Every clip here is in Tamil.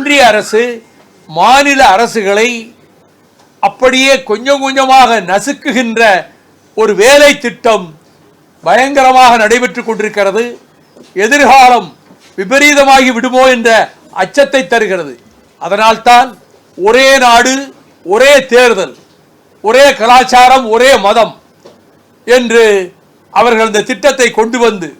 ஒன்றிய அரசு மாநில அரசுகளை அப்படியே கொஞ்சம் கொஞ்சமாக நசுக்குகின்ற ஒரு வேலை திட்டம் பயங்கரமாக நடைபெற்றுக் கொண்டிருக்கிறது. எதிர்காலம் விபரீதமாகி விடுமோ என்ற அச்சத்தை தருகிறது. அதனால்தான் ஒரே நாடு ஒரே தேர்தல், ஒரே கலாச்சாரம் ஒரே மதம் என்று அவர்கள் இந்த திட்டத்தை கொண்டு வந்து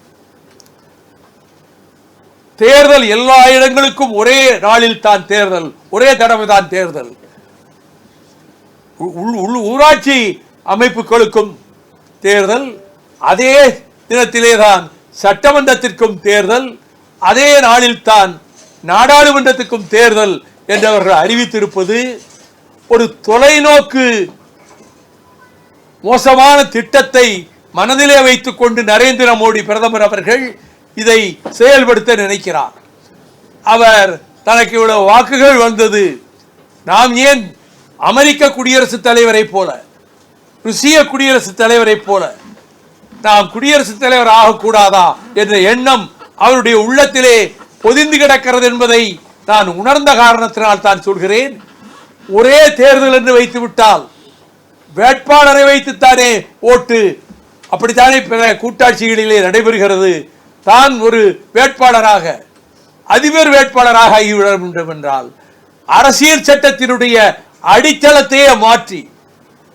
தேர்தல் எல்லா இடங்களுக்கும் ஒரே நாளில் தான் தேர்தல், ஒரே தடவை தான் தேர்தல். ஊராட்சி அமைப்புகளுக்கும் தேர்தல், அதே தினத்திலே தான் சட்டமன்றத்திற்கும் தேர்தல், அதே நாளில் தான் நாடாளுமன்றத்துக்கும் தேர்தல் என்றவர்கள் அறிவித்திருப்பது ஒரு தொலைநோக்கு மோசமான திட்டத்தை மனதிலே வைத்துக் கொண்டு நரேந்திர மோடி பிரதமர் அவர்கள் இதை செயல்படுத்த நினைக்கிறார். அவர் தனக்கு இவ்வளவு வாக்குகள் வந்தது, நாம் ஏன் அமெரிக்க குடியரசுத் தலைவரை போல, ருசிய குடியரசுத் தலைவரை போல நாம் குடியரசுத் தலைவர் ஆகக்கூடாதா என்ற எண்ணம் அவருடைய உள்ளத்திலே பொதிந்து கிடக்கிறது என்பதை நான் உணர்ந்த காரணத்தினால் தான் சொல்கிறேன். ஒரே தேர்தல் என்று வைத்து விட்டால் வேட்பாளரை வைத்துத்தானே ஓட்டு, அப்படித்தானே பிற கூட்டாட்சிகளிலே நடைபெறுகிறது. தான் ஒரு வேட்பாளராக அதிபர் வேட்பாளராக ஆகிவிட வேண்டும் என்றால் அரசியல் சட்டத்தினுடைய அடித்தளத்தையே மாற்றி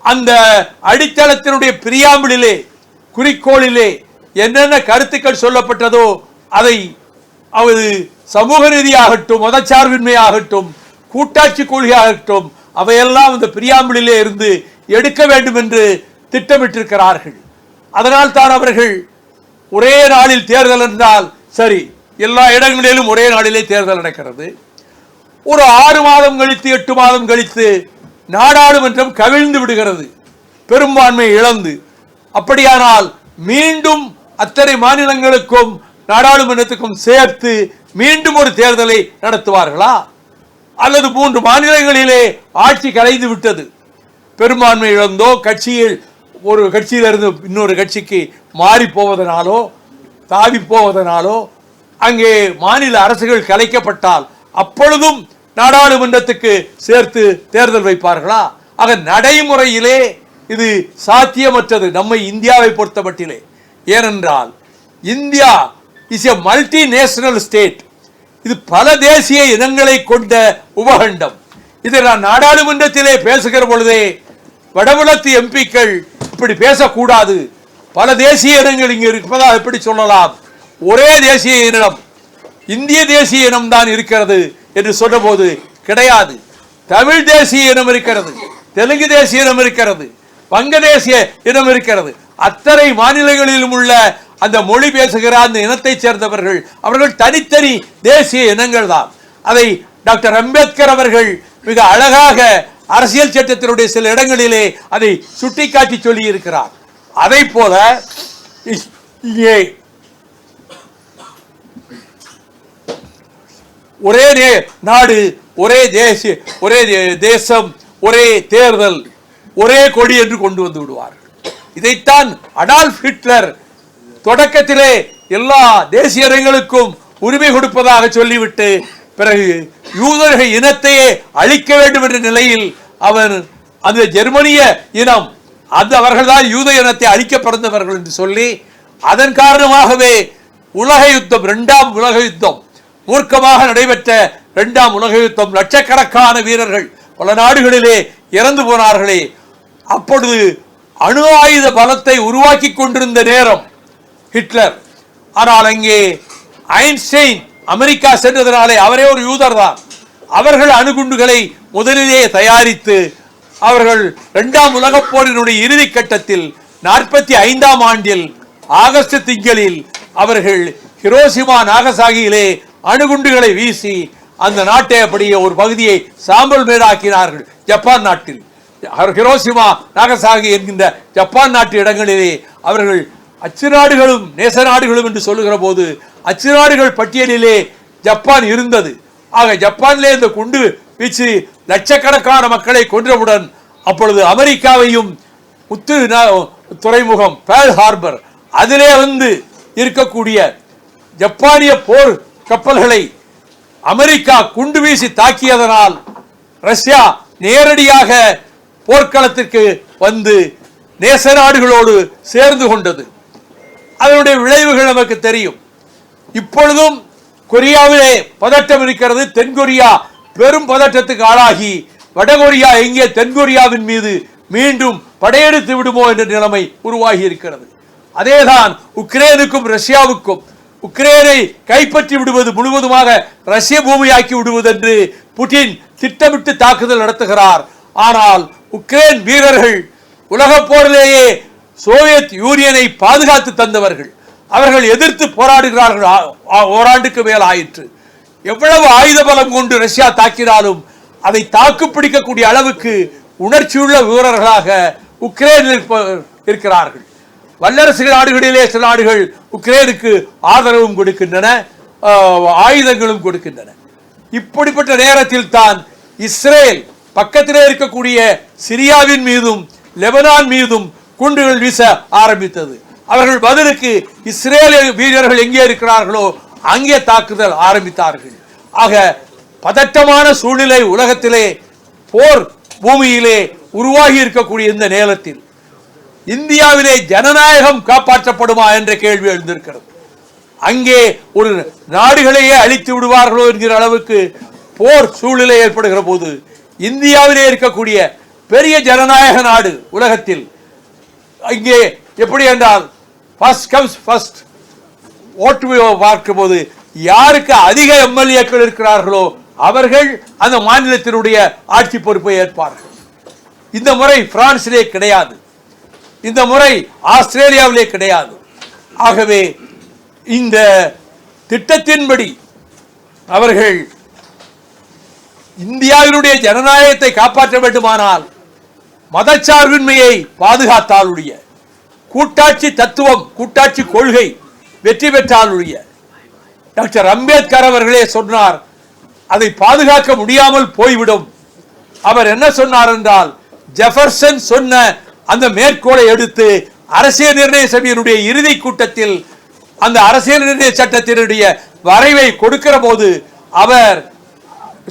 அந்த அடித்தளத்தினுடைய பிரியாம்பிளிலே குறிக்கோளிலே என்னென்ன கருத்துக்கள் சொல்லப்பட்டதோ அதை அது சமூக ரீதியாகட்டும் மதச்சார்பின்மையாகட்டும் கூட்டாட்சி கொள்கையாகட்டும் அவையெல்லாம் இந்த பிரியாம்பிளிலே இருந்து எடுக்க வேண்டும் என்று திட்டமிட்டிருக்கிறார்கள். அதனால் தான் அவர்கள் ஒரே நாளில் தேர்தல் என்றால் சரி, எல்லா இடங்களிலும் ஒரே நாளிலே தேர்தல் நடக்கிறது. ஒரு 6 மாதம் கழித்து 8 மாதம் கழித்து நாடாளுமன்றம் கவிழ்ந்து விடுகிறது, பெரும்பான்மை இழந்து. அப்படியானால் மீண்டும் அத்தனை மாநிலங்களுக்கும் நாடாளுமன்றத்துக்கும் சேர்த்து மீண்டும் ஒரு தேர்தலை நடத்துவார்களா? அல்லது 3 மாநிலங்களிலே ஆட்சி கலைந்து விட்டது, பெரும்பான்மை இழந்தோ கட்சியில் ஒரு கட்சியிலிருந்து இன்னொரு கட்சிக்கு மாறி போவதனாலோ தாவி போவதனாலோ அங்கே மாநில அரசுகள் கலைக்கப்பட்டால் அப்பொழுதும் நாடாளுமன்றத்துக்கு சேர்த்து தேர்தல் வைப்பார்களா? ஆக நடைமுறையிலே இது சாத்தியமற்றது நம்மை இந்தியாவை பொறுத்த மட்டிலே. ஏனென்றால் India is a multi national state. இது பல தேசிய இனங்களை கொண்ட உபகண்டம். இதை நான் நாடாளுமன்றத்திலே பேசுகிற பொழுதே வடபுலத்து எம்பிக்கள் இப்படி பேசக்கூடாது, பல தேசிய இனங்கள் இங்கு இருப்பதாக எப்படி சொல்லலாம், ஒரே தேசிய இனம் இந்திய தேசிய இனம் தான் இருக்கிறது என்று சொன்னபோது கிடையாது. தமிழ் தேசிய இனம் இருக்கிறது, தெலுங்கு தேசிய இனம் இருக்கிறது, வங்க தேசிய இனம் இருக்கிறது. அத்தனை மாநிலங்களிலும் உள்ள அந்த மொழி பேசுகிற அந்த இனத்தை சேர்ந்தவர்கள் அவர்கள் தனித்தனி தேசிய இனங்கள் தான். அதை டாக்டர் அம்பேத்கர் அவர்கள் மிக அழகாக அரசியல் சட்டத்தினுடைய சில இடங்களிலே அதை சுட்டிக்காட்டி சொல்லி இருக்கிறார். அதை போல இங்கே ஒரே நாடு ஒரே தேசிய ஒரே தேசம் ஒரே தேர்தல் ஒரே கொடி என்று கொண்டு வந்து விடுவார்கள். இதைத்தான் அடால்ஃப் ஹிட்லர் தொடக்கத்திலே எல்லா தேசிய இனங்களுக்கும் உரிமை கொடுப்பதாக சொல்லிவிட்டு பிறகு யூதர்கள் இனத்தையே அழிக்க வேண்டும் என்ற நிலையில் அவர் அந்த ஜெர்மனிய இனம் அந்த அவர்கள்தான் யூத இனத்தை அழிக்க பிறந்தவர்கள் என்று சொல்லி அதன் காரணமாகவே உலக யுத்தம் 2ஆம் உலக யுத்தம் மூர்க்கமாக நடைபெற்ற 2ஆம் உலக யுத்தம் லட்சக்கணக்கான வீரர்கள் பல நாடுகளிலே இறந்து போனார்களே. அப்பொழுது அணு ஆயுத பலத்தை உருவாக்கி கொண்டிருந்த நேரம் ஹிட்லர். ஆனால் அங்கே ஐன்ஸ்டைன் அமெரிக்கா சென்றதனாலே அவரே ஒரு யூதர் தான். அவர்கள் அணுகுண்டுகளை முதலிலே தயாரித்து அவர்கள் 2ஆம் உலகப் போரினுடைய இறுதி கட்டத்தில் 45ஆம் ஆண்டில் ஆகஸ்ட் திங்களில் அவர்கள் ஹிரோஷிமா நாகசாகியிலே அணுகுண்டுகளை வீசி அந்த நாட்டை அப்படியே ஒரு பகுதியை சாம்பல் மேடாக்கினார்கள். ஜப்பான் நாட்டில் ஹிரோஷிமா நாகசாகி என்கின்ற ஜப்பான் நாட்டு இடங்களிலே அவர்கள் அச்சு நாடுகளும் நேச நாடுகளும் என்று சொல்லுகிற போது அச்சு நாடுகள் பட்டியலிலே ஜப்பான் இருந்தது. ஆக ஜப்பானிலே இந்த குண்டு வீச்சு லட்சக்கணக்கான மக்களை கொன்றவுடன் அப்பொழுது அமெரிக்காவையும் முத்து துறைமுகம் பேர்ல் ஹார்பர் அதிலே வந்து இருக்கக்கூடிய ஜப்பானிய போர் கப்பல்களை அமெரிக்கா குண்டு வீசி தாக்கியதனால் ரஷ்யா நேரடியாக போர்க்களத்திற்கு வந்து நேச நாடுகளோடு சேர்ந்து கொண்டது. அதனுடைய விளைவுகள் நமக்கு தெரியும். இப்பொழுதும் கொரியாவிலே பதட்டம் இருக்கிறது. தென்கொரியா பெரும் பதட்டத்துக்கு ஆளாகி வடகொரியா எங்கே தென்கொரியாவின் மீது மீண்டும் படையெடுத்து விடுமோ என்ற நிலைமை உருவாகி இருக்கிறது. அதேதான் உக்ரைனுக்கும் ரஷ்யாவுக்கும். உக்ரைனை கைப்பற்றி விடுவது, முழுவதுமாக ரஷ்ய பூமியாக்கி விடுவது என்று புட்டின் திட்டமிட்டு தாக்குதல் நடத்துகிறார். ஆனால் உக்ரைன் வீரர்கள் உலக போரிலேயே சோவியத் யூனியனை பாதுகாத்து தந்தவர்கள். அவர்கள் எதிர்த்து போராடுகிறார்கள். ஓராண்டுக்கு மேல் ஆயிற்று. எவ்வளவு ஆயுத பலம் கொண்டு ரஷ்யா தாக்கினாலும் அதை தாக்கு பிடிக்கக்கூடிய அளவுக்கு உணர்ச்சியுள்ள வீரர்களாக உக்ரைனில் இருக்கிறார்கள். வல்லரசு நாடுகளிலே சில நாடுகள் உக்ரைனுக்கு ஆதரவும் கொடுக்கின்றன, ஆயுதங்களும் கொடுக்கின்றன. இப்படிப்பட்ட நேரத்தில் தான் இஸ்ரேல் பக்கத்திலே இருக்கக்கூடிய சிரியாவின் மீதும் லெபனான் மீதும் குண்டுகள் வீச ஆரம்பித்தது. அவர்கள் பதிலுக்கு இஸ்ரேல் வீரர்கள் எங்கே இருக்கிறார்களோ அங்கே தாக்குதல் ஆரம்பித்தார்கள். ஆக பதட்டமான சூழ்நிலை உலகத்திலே போர் பூமியிலே உருவாகி இருக்கக்கூடிய இந்த நேரத்தில் இந்தியாவிலே ஜனநாயகம் காப்பாற்றப்படுமா என்ற கேள்வி எழுந்திருக்கிறது. அங்கே ஒரு நாடுகளையே அழித்து விடுவார்களோ என்கிற அளவுக்கு போர் சூழ்நிலை ஏற்படுகிற போது இந்தியாவிலே இருக்கக்கூடிய பெரிய ஜனநாயக நாடு உலகத்தில் இங்கே எப்படி என்றால் ஃபர்ஸ்ட் கம்ஸ் ஃபர்ஸ்ட் ஓட்டு பார்க்கும் போது யாருக்கு அதிக எம்எல்ஏக்கள் இருக்கிறார்களோ அவர்கள் அந்த மாநிலத்தினுடைய ஆட்சி பொறுப்பை ஏற்பார்கள். இந்த முறை பிரான்சிலே கிடையாது, இந்த முறை ஆஸ்திரேலியாவிலே கிடையாது. ஆகவே இந்த திட்டத்தின்படி அவர்கள் இந்தியாவினுடைய ஜனநாயகத்தை காப்பாற்ற வேண்டுமானால் மதச்சார்பின்மையை பாதுகாத்தாலுடைய, கூட்டாட்சி தத்துவம் கூட்டாட்சி கொள்கை வெற்றி பெற்றாலுடைய, டாக்டர் அம்பேத்கர் அவர்களே சொன்னார், அதை பாதுகாக்க முடியாமல் போய்விடும். அவர் என்ன சொன்னார் என்றால், ஜெஃபர்சன் சொன்ன அந்த மேற்கோளை எடுத்து அரசியல் நிர்ணய சபையினுடைய இறுதி கூட்டத்தில் அந்த அரசியல் நிர்ணய சட்டத்தினுடைய வரைவை கொடுக்கிற போது அவர்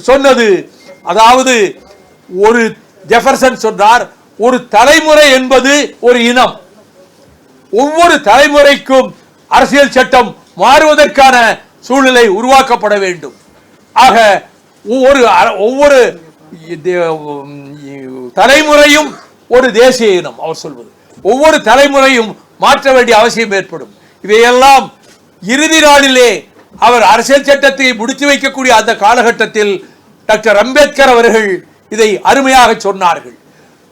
சொன்னது, அதாவது ஒரு ஜெஃபர்சன் சொன்னார், ஒரு தலைமுறை என்பது ஒரு இனம், ஒவ்வொரு தலைமுறைக்கும் அரசியல் சட்டம் மாறுவதற்கான சூழ்நிலை உருவாக்கப்பட வேண்டும். ஆக ஒவ்வொரு தலைமுறையும் ஒரு தேசிய இனம். அவர் சொல்வது ஒவ்வொரு தலைமுறையும் மாற்ற வேண்டிய அவசியம் ஏற்படும். இவையெல்லாம் இறுதி நாளிலே அவர் அரசியல் சட்டத்தை முடித்து வைக்கக்கூடிய அந்த காலகட்டத்தில் டாக்டர் அம்பேத்கர் அவர்கள் இதை அருமையாக சொன்னார்கள்.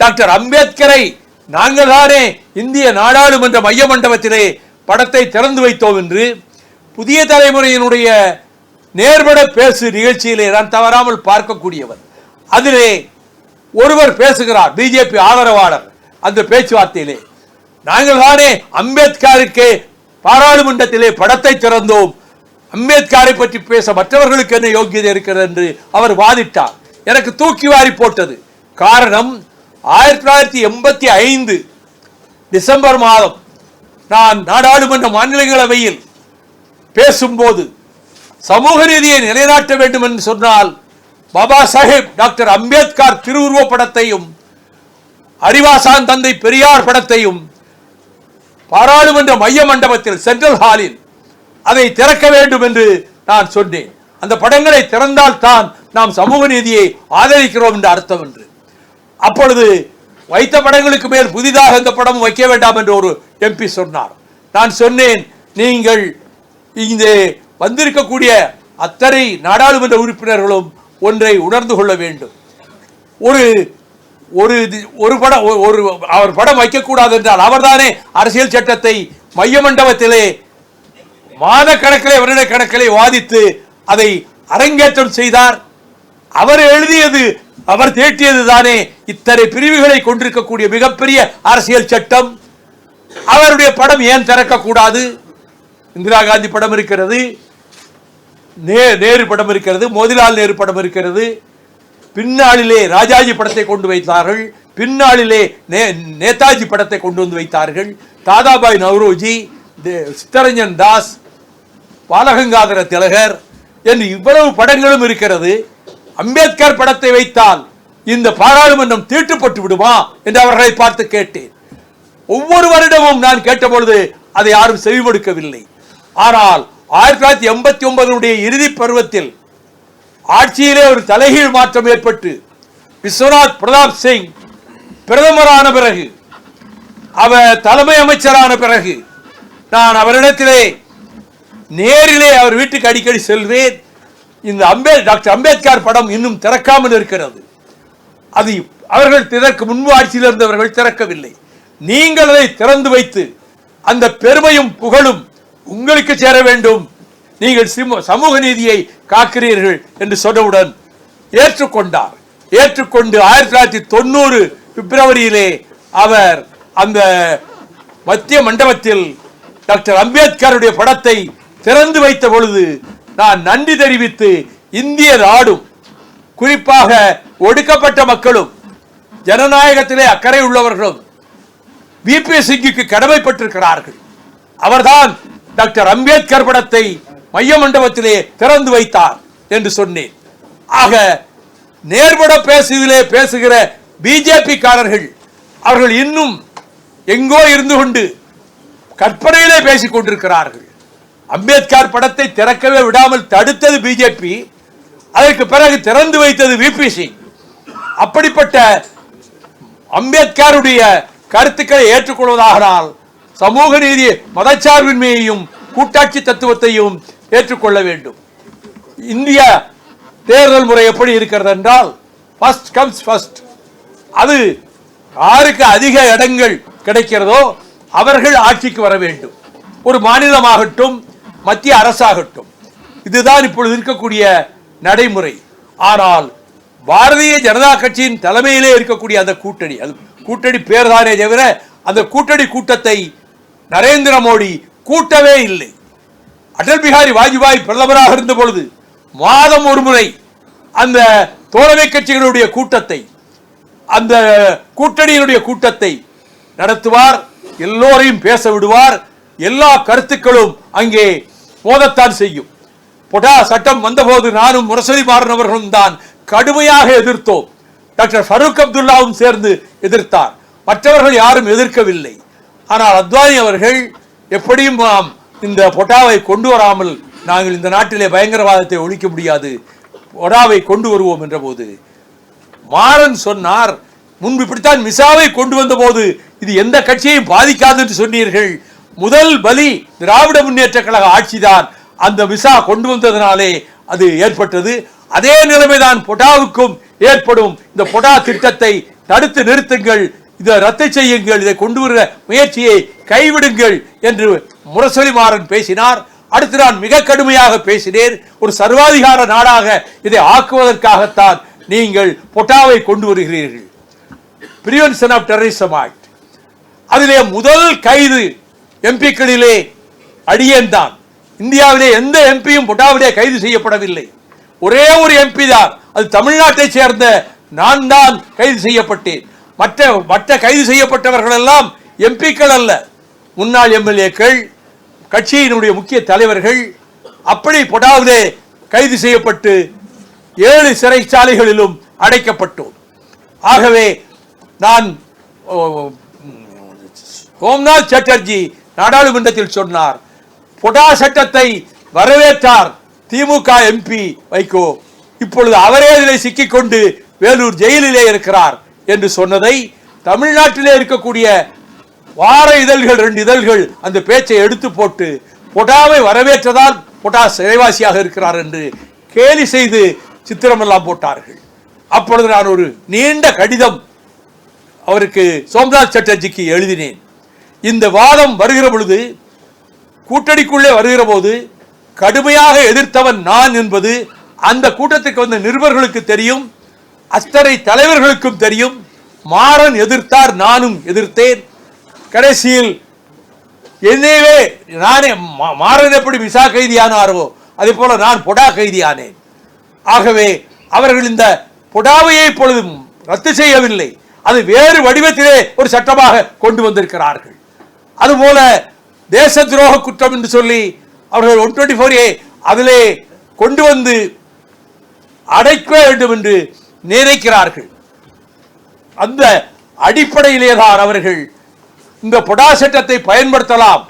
டாக்டர் அம்பேத்கரை நாங்கள் தானே இந்திய நாடாளுமன்ற மைய மண்டபத்திலே படத்தை திறந்து வைத்தோம் என்று புதிய தலைமுறையினுடைய நேர்பட பேசு நிகழ்ச்சியிலே நான் தவறாமல் பார்க்கக்கூடியவர். அதிலே ஒருவர் பேசுகிறார், பிஜேபி ஆதரவாளர். அந்த பேச்சுவார்த்தையிலே நாங்கள் தானே அம்பேத்கருக்கு பாராளுமன்றத்திலே படத்தை திறந்தோம், அம்பேத்கரை பற்றி பேச மற்றவர்களுக்கு என்ன யோகியதை இருக்கிறது என்று அவர் வாதிட்டார். எனக்கு தூக்கி வாரி போட்டது. காரணம், 1985 டிசம்பர் மாதம் நான் நாடாளுமன்ற மாநிலங்களவையில் பேசும்போது சமூக நீதியை நிலைநாட்ட வேண்டும் என்று சொன்னால் பாபா சாஹேப் டாக்டர் அம்பேத்கர் திருவுருவ படத்தையும் அறிவாசான் தந்தை பெரியார் படத்தையும் பாராளுமன்ற மைய மண்டபத்தில் சென்ட்ரல் ஹாலில் அதை திறக்க வேண்டும் என்று நான் சொன்னேன். அந்த படங்களை திறந்தால் தான் நாம் சமூக நீதியை ஆதரிக்கிறோம் என்று அர்த்தம் என்று. அப்பொழுது வைத்த படங்களுக்கு மேல் புதிதாக இந்த படம் வைக்க வேண்டாம் என்று ஒரு எம்பி சொன்னார். நான் சொன்னேன், நீங்கள் இங்கே வந்திருக்கக்கூடிய அத்தனை நாடாளுமன்ற உறுப்பினர்களும் ஒன்றை உணர்ந்து கொள்ள வேண்டும். ஒரு படம் அவர் படம் வைக்கக்கூடாது என்றால் அவர்தானே அரசியல் சட்டத்தை மைய மண்டபத்திலே மாத கணக்கிலே வருட கணக்கிலே வாதித்து அதை அரங்கேற்றம் செய்தார். அவர் எழுதியது, அவர் தேட்டியது தானே இத்தனை பிரிவுகளை கொண்டிருக்கக்கூடிய மிகப்பெரிய அரசியல் சட்டம். அவருடைய படம் ஏன் திறக்கக்கூடாது? இந்திரா காந்தி படம் இருக்கிறது, நேரு படம் இருக்கிறது, மோதிலால் நேரு படம் இருக்கிறது. பின்னாளிலே ராஜாஜி படத்தை கொண்டு வைத்தார்கள், பின்னாளிலே நேதாஜி படத்தை கொண்டு வந்து வைத்தார்கள். தாதாபாய் நவ்ரோஜி, சித்தரஞ்சன் தாஸ், பாலகங்காதர திலகர், என்று இவ்வளவு படங்களும் இருக்கிறது. அம்பேத்கர் படத்தை வைத்தால் இந்த பாராளுமன்றம் தீட்டுப்பட்டு விடுமா என்று அவர்களை பார்த்து கேட்டேன். ஒவ்வொரு வருடமும் நான் கேட்டபொழுது அதை யாரும் செவிமடுக்கவில்லை. ஆனால் 1989 இறுதி பருவத்தில் ஆட்சியிலே ஒரு தலைகீழ் மாற்றம் ஏற்பட்டு விஸ்வநாத் பிரதாப் சிங் பிரதமரான பிறகு, அவர் தலைமை அமைச்சரான பிறகு, நான் அவரிடத்திலே நேரிலே அவர் வீட்டுக்கு அடிக்கடி செல்வேன். இந்த டாக்டர் அம்பேத்கர் படம் இன்னும் திறக்காமல் இருக்கிறது. அது அவர்கள் இதற்கு முன்பு ஆட்சியில் இருந்தவர்கள் திறக்கவில்லை. நீங்கள் அதை திறந்து வைத்து அந்த பெருமையும் புகழும் உங்களுக்கு சேர வேண்டும், நீங்கள் சமூக நீதியை காக்கிறீர்கள் என்று சொன்னவுடன் ஏற்றுக்கொண்டார். ஏற்றுக்கொண்டு 1990 பிப்ரவரியிலே அவர் அந்த மத்திய மண்டபத்தில் டாக்டர் அம்பேத்கருடைய படத்தை திறந்து வைத்த பொழுது நான் நன்றி தெரிவித்து, இந்திய நாடும் குறிப்பாக ஒடுக்கப்பட்ட மக்களும் ஜனநாயகத்திலே அக்கறை உள்ளவர்களும் விபி சிங்குக்கு கடமைப்பட்டிருக்கிறார்கள். அவர்தான் டாக்டர் அம்பேத்கர் படத்தை மைய மண்டபத்திலே திறந்து வைத்தார் என்று சொன்னேன். ஆக நேர்பட பேசுகிற பிஜேபி காரர்கள் அவர்கள் இன்னும் எங்கோ இருந்து கொண்டு கற்பனையிலே பேசிக் கொண்டிருக்கிறார்கள். அம்பேத்கர் படத்தை திறக்கவே விடாமல் தடுத்தது பிஜேபி, அதற்கு பிறகு திறந்து வைத்தது விபி சிங். அப்படிப்பட்ட அம்பேத்கருடைய கருத்துக்களை ஏற்றுக்கொள்வதானால் சமூக நீதி, மதச்சார்பின்மையையும் கூட்டாட்சி தத்துவத்தையும் ஏற்றுக்கொள்ள வேண்டும். இந்திய தேர்தல் முறை எப்படி இருக்கிறது என்றால் ஃபர்ஸ்ட் கம்ஸ் ஃபர்ஸ்ட். அது யாருக்கு அதிக இடங்கள் கிடைக்கிறதோ அவர்கள் ஆட்சிக்கு வர வேண்டும். ஒரு மாநிலமாகட்டும் மத்திய அரசாகட்டும், இதுதான் இப்பொழுது இருக்கக்கூடிய நடைமுறை. ஆனால் பாரதிய ஜனதா கட்சியின் தலைமையிலே இருக்கக்கூடிய அந்த கூட்டணி, அது கூட்டணி பேர்தானே தவிர அந்த கூட்டணி கூட்டத்தை நரேந்திர மோடி கூட்டவே இல்லை. அடல் பிஹாரி வாஜ்பாய் பிரதமராக இருந்த பொழுது மாதம் ஒரு முறை அந்த தோழமை கட்சிகளுடைய கூட்டத்தை, அந்த கூட்டணியினுடைய கூட்டத்தை நடத்துவார். எல்லோரையும் பேச விடுவார். எல்லா கருத்துக்களும் அங்கே மோதத்தான் செய்யும். பொடா சட்டம் வந்தபோது நானும் முரசொலி மாறன் அவர்களும் தான் கடுமையாக எதிர்த்தோம். டாக்டர் ஃபரூக் அப்துல்லாவும் சேர்ந்து எதிர்த்தார். மற்றவர்கள் யாரும் எதிர்க்கவில்லை. ஆனால் அத்வானி அவர்கள் எப்படியும் இந்த பொட்டாவை கொண்டு வராமல் நாங்கள் இந்த நாட்டிலே பயங்கரவாதத்தை ஒழிக்க முடியாது, பொடாவை கொண்டு வருவோம் என்ற போது மாறன் சொன்னார், முன்பு இப்படித்தான் மிசாவை கொண்டு வந்த போது இது எந்த கட்சியையும் பாதிக்காது என்று சொன்னீர்கள். முதல் பலி திராவிட முன்னேற்ற கழக ஆட்சிதான். அந்த மிசா கொண்டு வந்ததனாலே அது ஏற்பட்டது. அதே நிலைமைதான் பொடாவுக்கும் ஏற்படும். இந்த பொடா திட்டத்தை தடுத்து நிறுத்துங்கள், இதை ரத்து செய்யுங்கள், இதை கொண்டு வருகிற முயற்சியை கைவிடுங்கள் என்று முரசொலி மாறன் பேசினார். அடுத்து நான் மிக கடுமையாக பேசினேன். ஒரு சர்வாதிகார நாடாக இதை ஆக்குவதற்காகத்தான் நீங்கள் பொட்டாவை கொண்டு வருகிறீர்கள். பிரிவென்ஷன் ஆஃப் டெரரிசம் ஆக்ட், அதிலே முதல் கைது எம்பிக்களிலே அடியேன் தான். இந்தியாவிலே எந்த எம்பியும் பொட்டாவிலே கைது செய்யப்படவில்லை. ஒரே ஒரு எம்பி தான், அது தமிழ்நாட்டை சேர்ந்த நான் தான் கைது செய்யப்பட்டேன். மற்ற கைது செய்யப்பட்டவர்கள் எல்லாம் எம்பிக்கள் அல்ல, முன்னாள் எம்எல்ஏக்கள், கட்சியினுடைய முக்கிய தலைவர்கள். அப்படி பொடாவிலே கைது செய்யப்பட்டு 7 சிறைச்சாலைகளிலும் அடைக்கப்பட்டோம். ஆகவே நான் சோம்நாத் சாட்டர்ஜி நாடாளுமன்றத்தில் சொன்னார், பொடா சட்டத்தை வரவேற்றார் திமுக எம்பி வைகோ, இப்பொழுது அவரே இதில் சிக்கிக்கொண்டு வேலூர் ஜெயிலிலே இருக்கிறார் என்று சொன்னதை தமிழ்நாட்டிலே இருக்கக்கூடிய வார இதழ்கள் 2 இதழ்கள் அந்த பேச்சை எடுத்து போட்டு பொடாவை வரவேற்றதால் பொடா சிறைவாசியாக இருக்கிறார் என்று கேலி செய்து சித்திரமெல்லாம் போட்டார்கள். அப்பொழுது நான் ஒரு நீண்ட கடிதம் அவருக்கு சோம்நாத் சாட்டர்ஜிக்கு எழுதினேன். இந்த வாதம் வருகிற பொழுது, கூட்டணிக்குள்ளே வருகிற போது கடுமையாக எதிர்த்தவன் நான் என்பது அந்த கூட்டத்துக்கு வந்த நிருபர்களுக்கு தெரியும், அத்தனை தலைவர்களுக்கும் தெரியும். மாறன் எதிர்த்தார், நானும் எதிர்த்தேன். கடைசியில் என்னையே நானே, மாறன் எப்படி விசா கைதியானாரோ அதே போல நான் பொடா கைதியானேன். ஆகவே அவர்கள் இந்த பொடாவையை இப்பொழுது ரத்து செய்யவில்லை, அது வேறு வடிவத்திலே ஒரு சட்டமாக கொண்டு வந்திருக்கிறார்கள். அதுபோல தேச துரோக குற்றம் என்று சொல்லி அவர்கள் 124A அதிலே கொண்டு வந்து அடைக்க வேண்டும் என்று நினைக்கிறார்கள். அந்த அடிப்படையிலே தான் அவர்கள் இந்த பொடா சட்டத்தை பயன்படுத்தலாம்.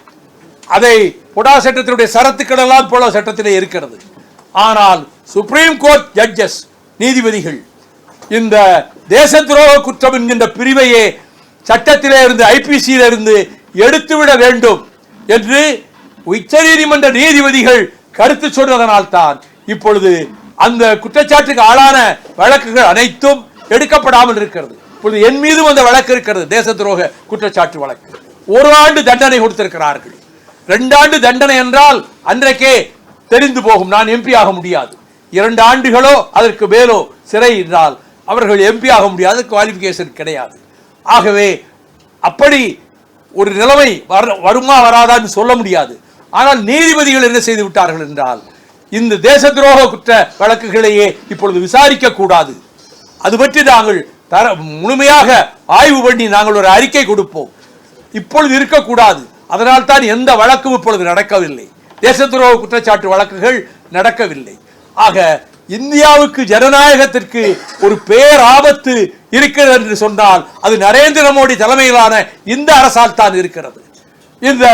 அதை பொடா சட்டத்தினுடைய சரத்துக்கள் எல்லாம் போல சட்டத்திலே இருக்கிறது. ஆனால் சுப்ரீம் கோர்ட் ஜட்ஜஸ், நீதிபதிகள், இந்த தேச துரோக குற்றம் என்கின்ற பிரிவையே சட்டத்திலே இருந்து, ஐபிசியில இருந்து எடுத்துவிட வேண்டும் என்று உச்ச நீதிமன்ற நீதிபதிகள் கருத்து சொன்னதனால் தான் இப்பொழுது அந்த குற்றச்சாட்டுக்கு ஆளான வழக்குகள் அனைத்தும் எடுக்கப்படாமல் இருக்கிறது. இப்பொழுது என் மீதும் அந்த வழக்கு இருக்கிறது, தேச துரோக குற்றச்சாட்டு வழக்கு. 1 ஆண்டு தண்டனை கொடுத்திருக்கிறார்கள். 2 ஆண்டு தண்டனை என்றால் அன்றைக்கே தெரிந்து போகும், நான் எம்பி ஆக முடியாது. 2 ஆண்டுகளோ அதற்கு மேலோ சிறை என்றால் அவர்கள் எம்பி ஆக முடியாது, குவாலிபிகேஷன் கிடையாது. ஆகவே அப்படி ஒரு நிலைமை வருமா வராதான்னு சொல்ல முடியாது. ஆனால் நீதிபதிகள் என்ன செய்து விட்டார்கள் என்றால், இந்த தேச துரோக குற்ற வழக்குகளையே இப்பொழுது விசாரிக்க கூடாது, அது பற்றி நாங்கள் முழுமையாக ஆய்வு பண்ணி நாங்கள் ஒரு அறிக்கை கொடுப்போம், இப்பொழுது இருக்கக்கூடாது. அதனால் தான் எந்த வழக்கும் இப்பொழுது நடக்கவில்லை, தேச துரோக குற்றச்சாட்டு வழக்குகள் நடக்கவில்லை. ஆக இந்தியாவுக்கு ஜனநாயகத்திற்கு ஒரு பேராபத்து இருக்கிறது என்று சொன்னால் அது நரேந்திர மோடி தலைமையிலான இந்த அரசால் தான் இருக்கிறது. இந்த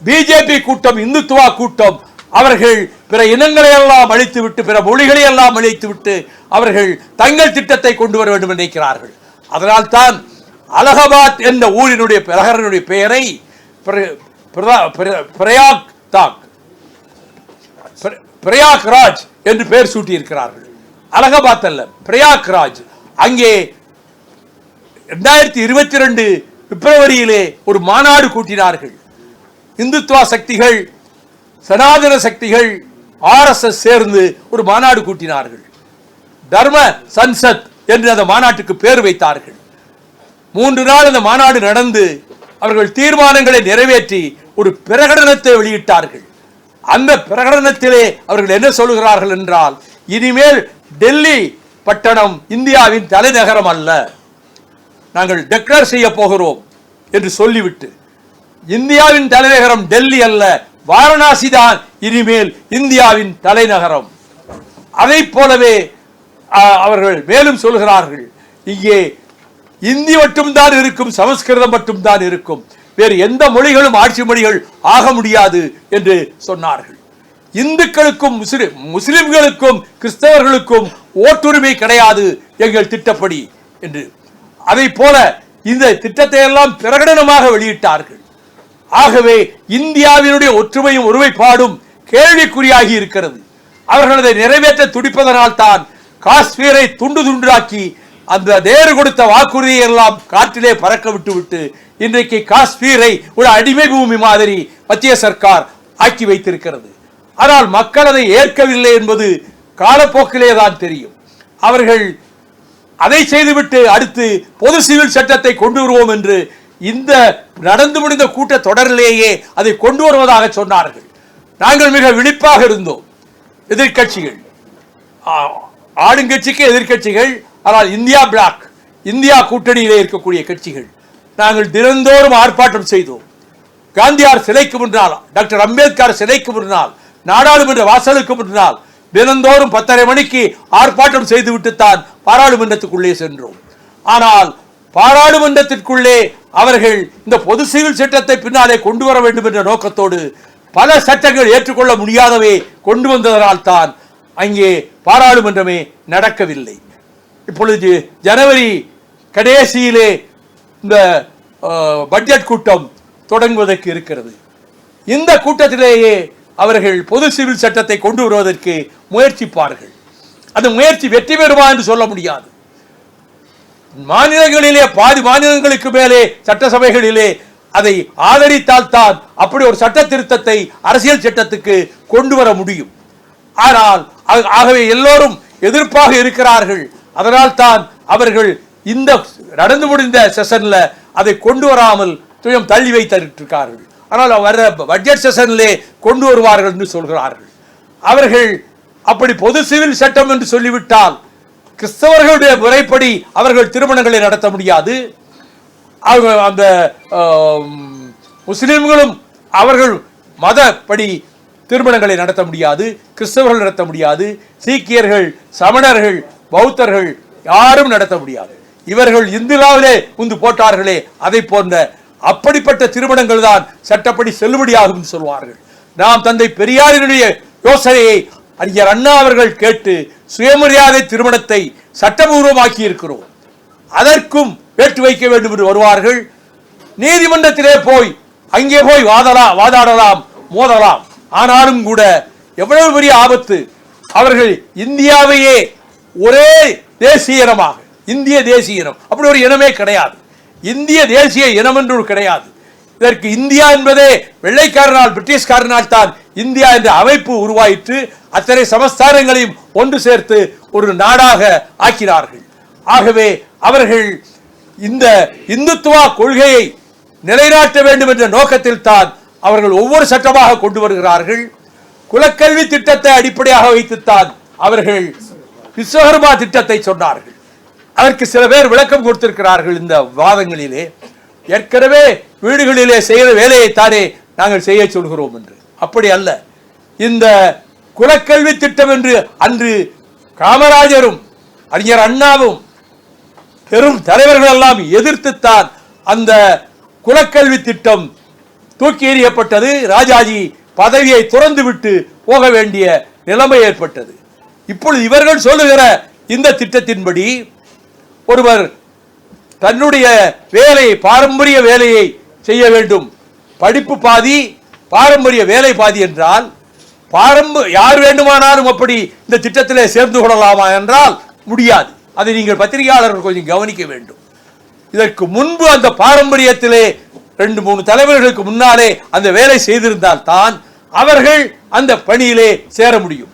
பிஜேபி கூட்டம், இந்துத்துவா கூட்டம், அவர்கள் பிற இனங்களை எல்லாம் அழித்துவிட்டு, பிற மொழிகளை எல்லாம் அழித்துவிட்டு அவர்கள் தங்கள் திட்டத்தை கொண்டு வர வேண்டும் என்று நினைக்கிறார்கள். அதனால் தான் அலகாபாத் என்ற ஊரினுடைய நகரனுடைய பெயரை பிரயாக்ராஜ் என்று பெயர் சூட்டி இருக்கிறார்கள். அலகாபாத் அல்ல, பிரயாக்ராஜ். அங்கே 2022 பிப்ரவரியிலே ஒரு மாநாடு கூட்டினார்கள். இந்துத்துவா சக்திகள், சனாதன சக்திகள், RSS சேர்ந்து ஒரு மாநாடு கூட்டினார்கள். தர்ம சன்சத் என்று அந்த மாநாட்டுக்கு பேர் வைத்தார்கள். 3 நாள் அந்த மாநாடு நடந்து அவர்கள் தீர்மானங்களை நிறைவேற்றி ஒரு பிரகடனத்தை வெளியிட்டார்கள். அந்த பிரகடனத்திலே அவர்கள் என்ன சொல்கிறார்கள் என்றால், இனிமேல் டெல்லி பட்டணம் இந்தியாவின் தலைநகரம் அல்ல, நாங்கள் டிக்ளேர் செய்ய போகிறோம் என்று சொல்லிவிட்டு, இந்தியாவின் தலைநகரம் டெல்லி அல்ல, வாரணாசி தான் இனிமேல் இந்தியாவின் தலைநகரம். அதை போலவே அவர்கள் மேலும் சொல்கிறார்கள், இங்கே இந்தி மட்டும்தான் இருக்கும், சமஸ்கிருதம் மட்டும்தான் இருக்கும், வேறு எந்த மொழிகளும் ஆட்சி மொழிகள் ஆக முடியாது என்று சொன்னார்கள். இந்துக்களுக்கும் முஸ்லிம்களுக்கும் கிறிஸ்தவர்களுக்கும் ஓட்டுரிமை கிடையாது எங்கள் திட்டப்படி என்று. அதை போல இந்த திட்டத்தை எல்லாம் பிரகடனமாக வெளியிட்டார்கள். ஆகவே இந்தியாவினுடைய ஒற்றுமையும் ஒருமைப்பாடும் கேள்விக்குறியாகி இருக்கிறது. அவர்கள் அதை நிறைவேற்ற துடிப்பதனால் தான் காஷ்மீரை துண்டு துண்டாக்கி அந்த நேரு கொடுத்த வாக்குறுதியை எல்லாம் காற்றிலே பறக்க விட்டு இன்றைக்கு காஷ்மீரை ஒரு அடிமை பூமி மாதிரி மத்திய சர்க்கார் ஆக்கி வைத்திருக்கிறது. ஆனால் மக்கள் அதை ஏற்கவில்லை என்பது காலப்போக்கிலே தான் தெரியும். அவர்கள் அதை செய்துவிட்டு அடுத்து பொது சிவில் சட்டத்தை கொண்டு வருவோம் என்று இந்த நடந்து முடிந்த கூட்ட தொடரிலேயே அதை கொண்டு வருவதாக சொன்னார்கள். நாங்கள் மிக விழிப்பாக இருந்தோம். எதிர்கட்சிகள், ஆளுங்கட்சிக்கு எதிர்கட்சிகள், ஆனால் இந்தியா பிளாக், இந்தியா கூட்டணியிலே இருக்கக்கூடிய கட்சிகள் நாங்கள் தினந்தோறும் ஆர்ப்பாட்டம் செய்தோம். காந்தியார் சிலைக்கு முன்னால், டாக்டர் அம்பேத்கர் சிலைக்கு முன்னால், நாடாளுமன்ற வாசலுக்கு முன்னால் தினந்தோறும் 10:30 மணிக்கு ஆர்ப்பாட்டம் செய்துவிட்டு தான் பாராளுமன்றத்துக்குள்ளே சென்றோம். ஆனால் பாராளுமன்றத்திற்குள்ளே அவர்கள் இந்த பொது சிவில் சட்டத்தை பின்னாலே கொண்டு வர வேண்டும் என்ற நோக்கத்தோடு பல சட்டங்கள் ஏற்றுக்கொள்ள முடியாதவை கொண்டு வந்ததனால் தான் அங்கே பாராளுமன்றமே நடக்கவில்லை. இப்பொழுது ஜனவரி கடைசியிலே இந்த பட்ஜெட் கூட்டம் தொடங்குவதற்கு இருக்கிறது. இந்த கூட்டத்திலேயே அவர்கள் பொது சிவில் சட்டத்தை கொண்டு வருவதற்கு முயற்சிப்பார்கள். அந்த முயற்சி வெற்றி பெறுமா என்று சொல்ல முடியாது. மாநிலங்களிலே பாதி மாநிலங்களுக்கு மேலே சட்டசபைகளிலே அதை ஆதரித்தால் தான் அப்படி ஒரு சட்ட திருத்தத்தை அரசியல் சட்டத்துக்கு கொண்டு வர முடியும். ஆனால் ஆகவே எல்லோரும் எதிர்ப்பாக இருக்கிறார்கள். அதனால் தான் அவர்கள் இந்த நடந்து முடிந்த செஷன்ல அதை கொண்டு வராமல் தள்ளி வைத்திருக்கிறார்கள். ஆனால் வர பட்ஜெட் செஷனிலே கொண்டு வருவார்கள் என்று சொல்கிறார்கள். அவர்கள் அப்படி பொது சிவில் சட்டம் என்று சொல்லிவிட்டால் கிறிஸ்தவர்களுடைய முறைப்படி அவர்கள் திருமணங்களை நடத்த முடியாது. அந்த முஸ்லிம்களும் அவர்கள் மதப்படி திருமணங்களை நடத்த முடியாது, கிறிஸ்தவர்கள் நடத்த முடியாது, சீக்கியர்கள், சமணர்கள், பௌத்தர்கள் யாரும் நடத்த முடியாது. இவர்கள் இந்துலாவிலே முந்து போட்டார்களே அதை போன்ற அப்படிப்பட்ட திருமணங்கள் தான் சட்டப்படி செல்லுபடியாகும் சொல்வார்கள். நாம் தந்தை பெரியாரினுடைய யோசனையை அறிஞர் அண்ணா அவர்கள் கேட்டு சுயமரியாதை திருமணத்தை சட்டபூர்வமாக்கி இருக்கிறோம். அதற்கும் வேட்டு வைக்க வேண்டும் என்று வருவார்கள். நீதிமன்றத்திலே போய் அங்கே போய் வாதாடலாம், மோதலாம். ஆனாலும் கூட எவ்வளவு பெரிய ஆபத்து. அவர்கள் இந்தியாவையே ஒரே தேசிய இனமாக, இந்திய தேசிய இனம் அப்படி ஒரு இனமே கிடையாது. இந்திய தேசிய இனம் என்று கிடையாது. இதற்கு இந்தியா என்பதே வெள்ளைக்காரனால், பிரிட்டிஷ்காரனால் தான் இந்தியா என்ற அமைப்பு உருவாயிற்று. அத்தனை சமஸ்தானங்களையும் ஒன்று சேர்த்து ஒரு நாடாக ஆக்கினார்கள். ஆகவே அவர்கள் இந்த இந்துத்துவா கொள்கையை நிலைநாட்ட வேண்டும் என்ற நோக்கத்தில் தான் அவர்கள் ஒவ்வொரு சட்டமாக கொண்டு வருகிறார்கள். குலக்கல்வி திட்டத்தை அடிப்படையாக வைத்துத்தான் அவர்கள் விஸ்வகர்மா திட்டத்தை சொன்னார்கள். அதற்கு சில பேர் விளக்கம் கொடுத்திருக்கிறார்கள் இந்த வாதங்களிலே. ஏற்கனவே வீடுகளிலே செய்கிற வேலையைத்தானே நாங்கள் செய்ய சொல்கிறோம் என்று. அப்படி அல்ல. இந்த குலக்கல்வி திட்டம் என்று அன்று காமராஜரும் அறிஞர் அண்ணாவும் பெரும் தலைவர்கள் எல்லாம் எதிர்த்துத்தான் அந்த குலக்கல்வி திட்டம் தூக்கி எறியப்பட்டது. ராஜாஜி பதவியை துறந்து விட்டு போக வேண்டிய நிலைமை ஏற்பட்டது. இப்பொழுது இவர்கள் சொல்லுகிற இந்த திட்டத்தின்படி ஒருவர் தன்னுடைய வேலையை, பாரம்பரிய வேலையை செய்ய வேண்டும். படிப்பு பாதி, பாரம்பரிய வேலை பாதி என்றால் யார் வேண்டுமானாலும் அப்படி இந்த திட்டத்திலே சேர்ந்து கொள்ளலாமா என்றால் முடியாது. அதை நீங்கள் பத்திரிகையாளர்கள் கொஞ்சம் கவனிக்க வேண்டும். இதற்கு முன்பு அந்த பாரம்பரியத்திலே 2-3 தலைவர்களுக்கு முன்னாலே அந்த வேலை செய்திருந்தால் தான் அவர்கள் அந்த பணியிலே சேர முடியும்.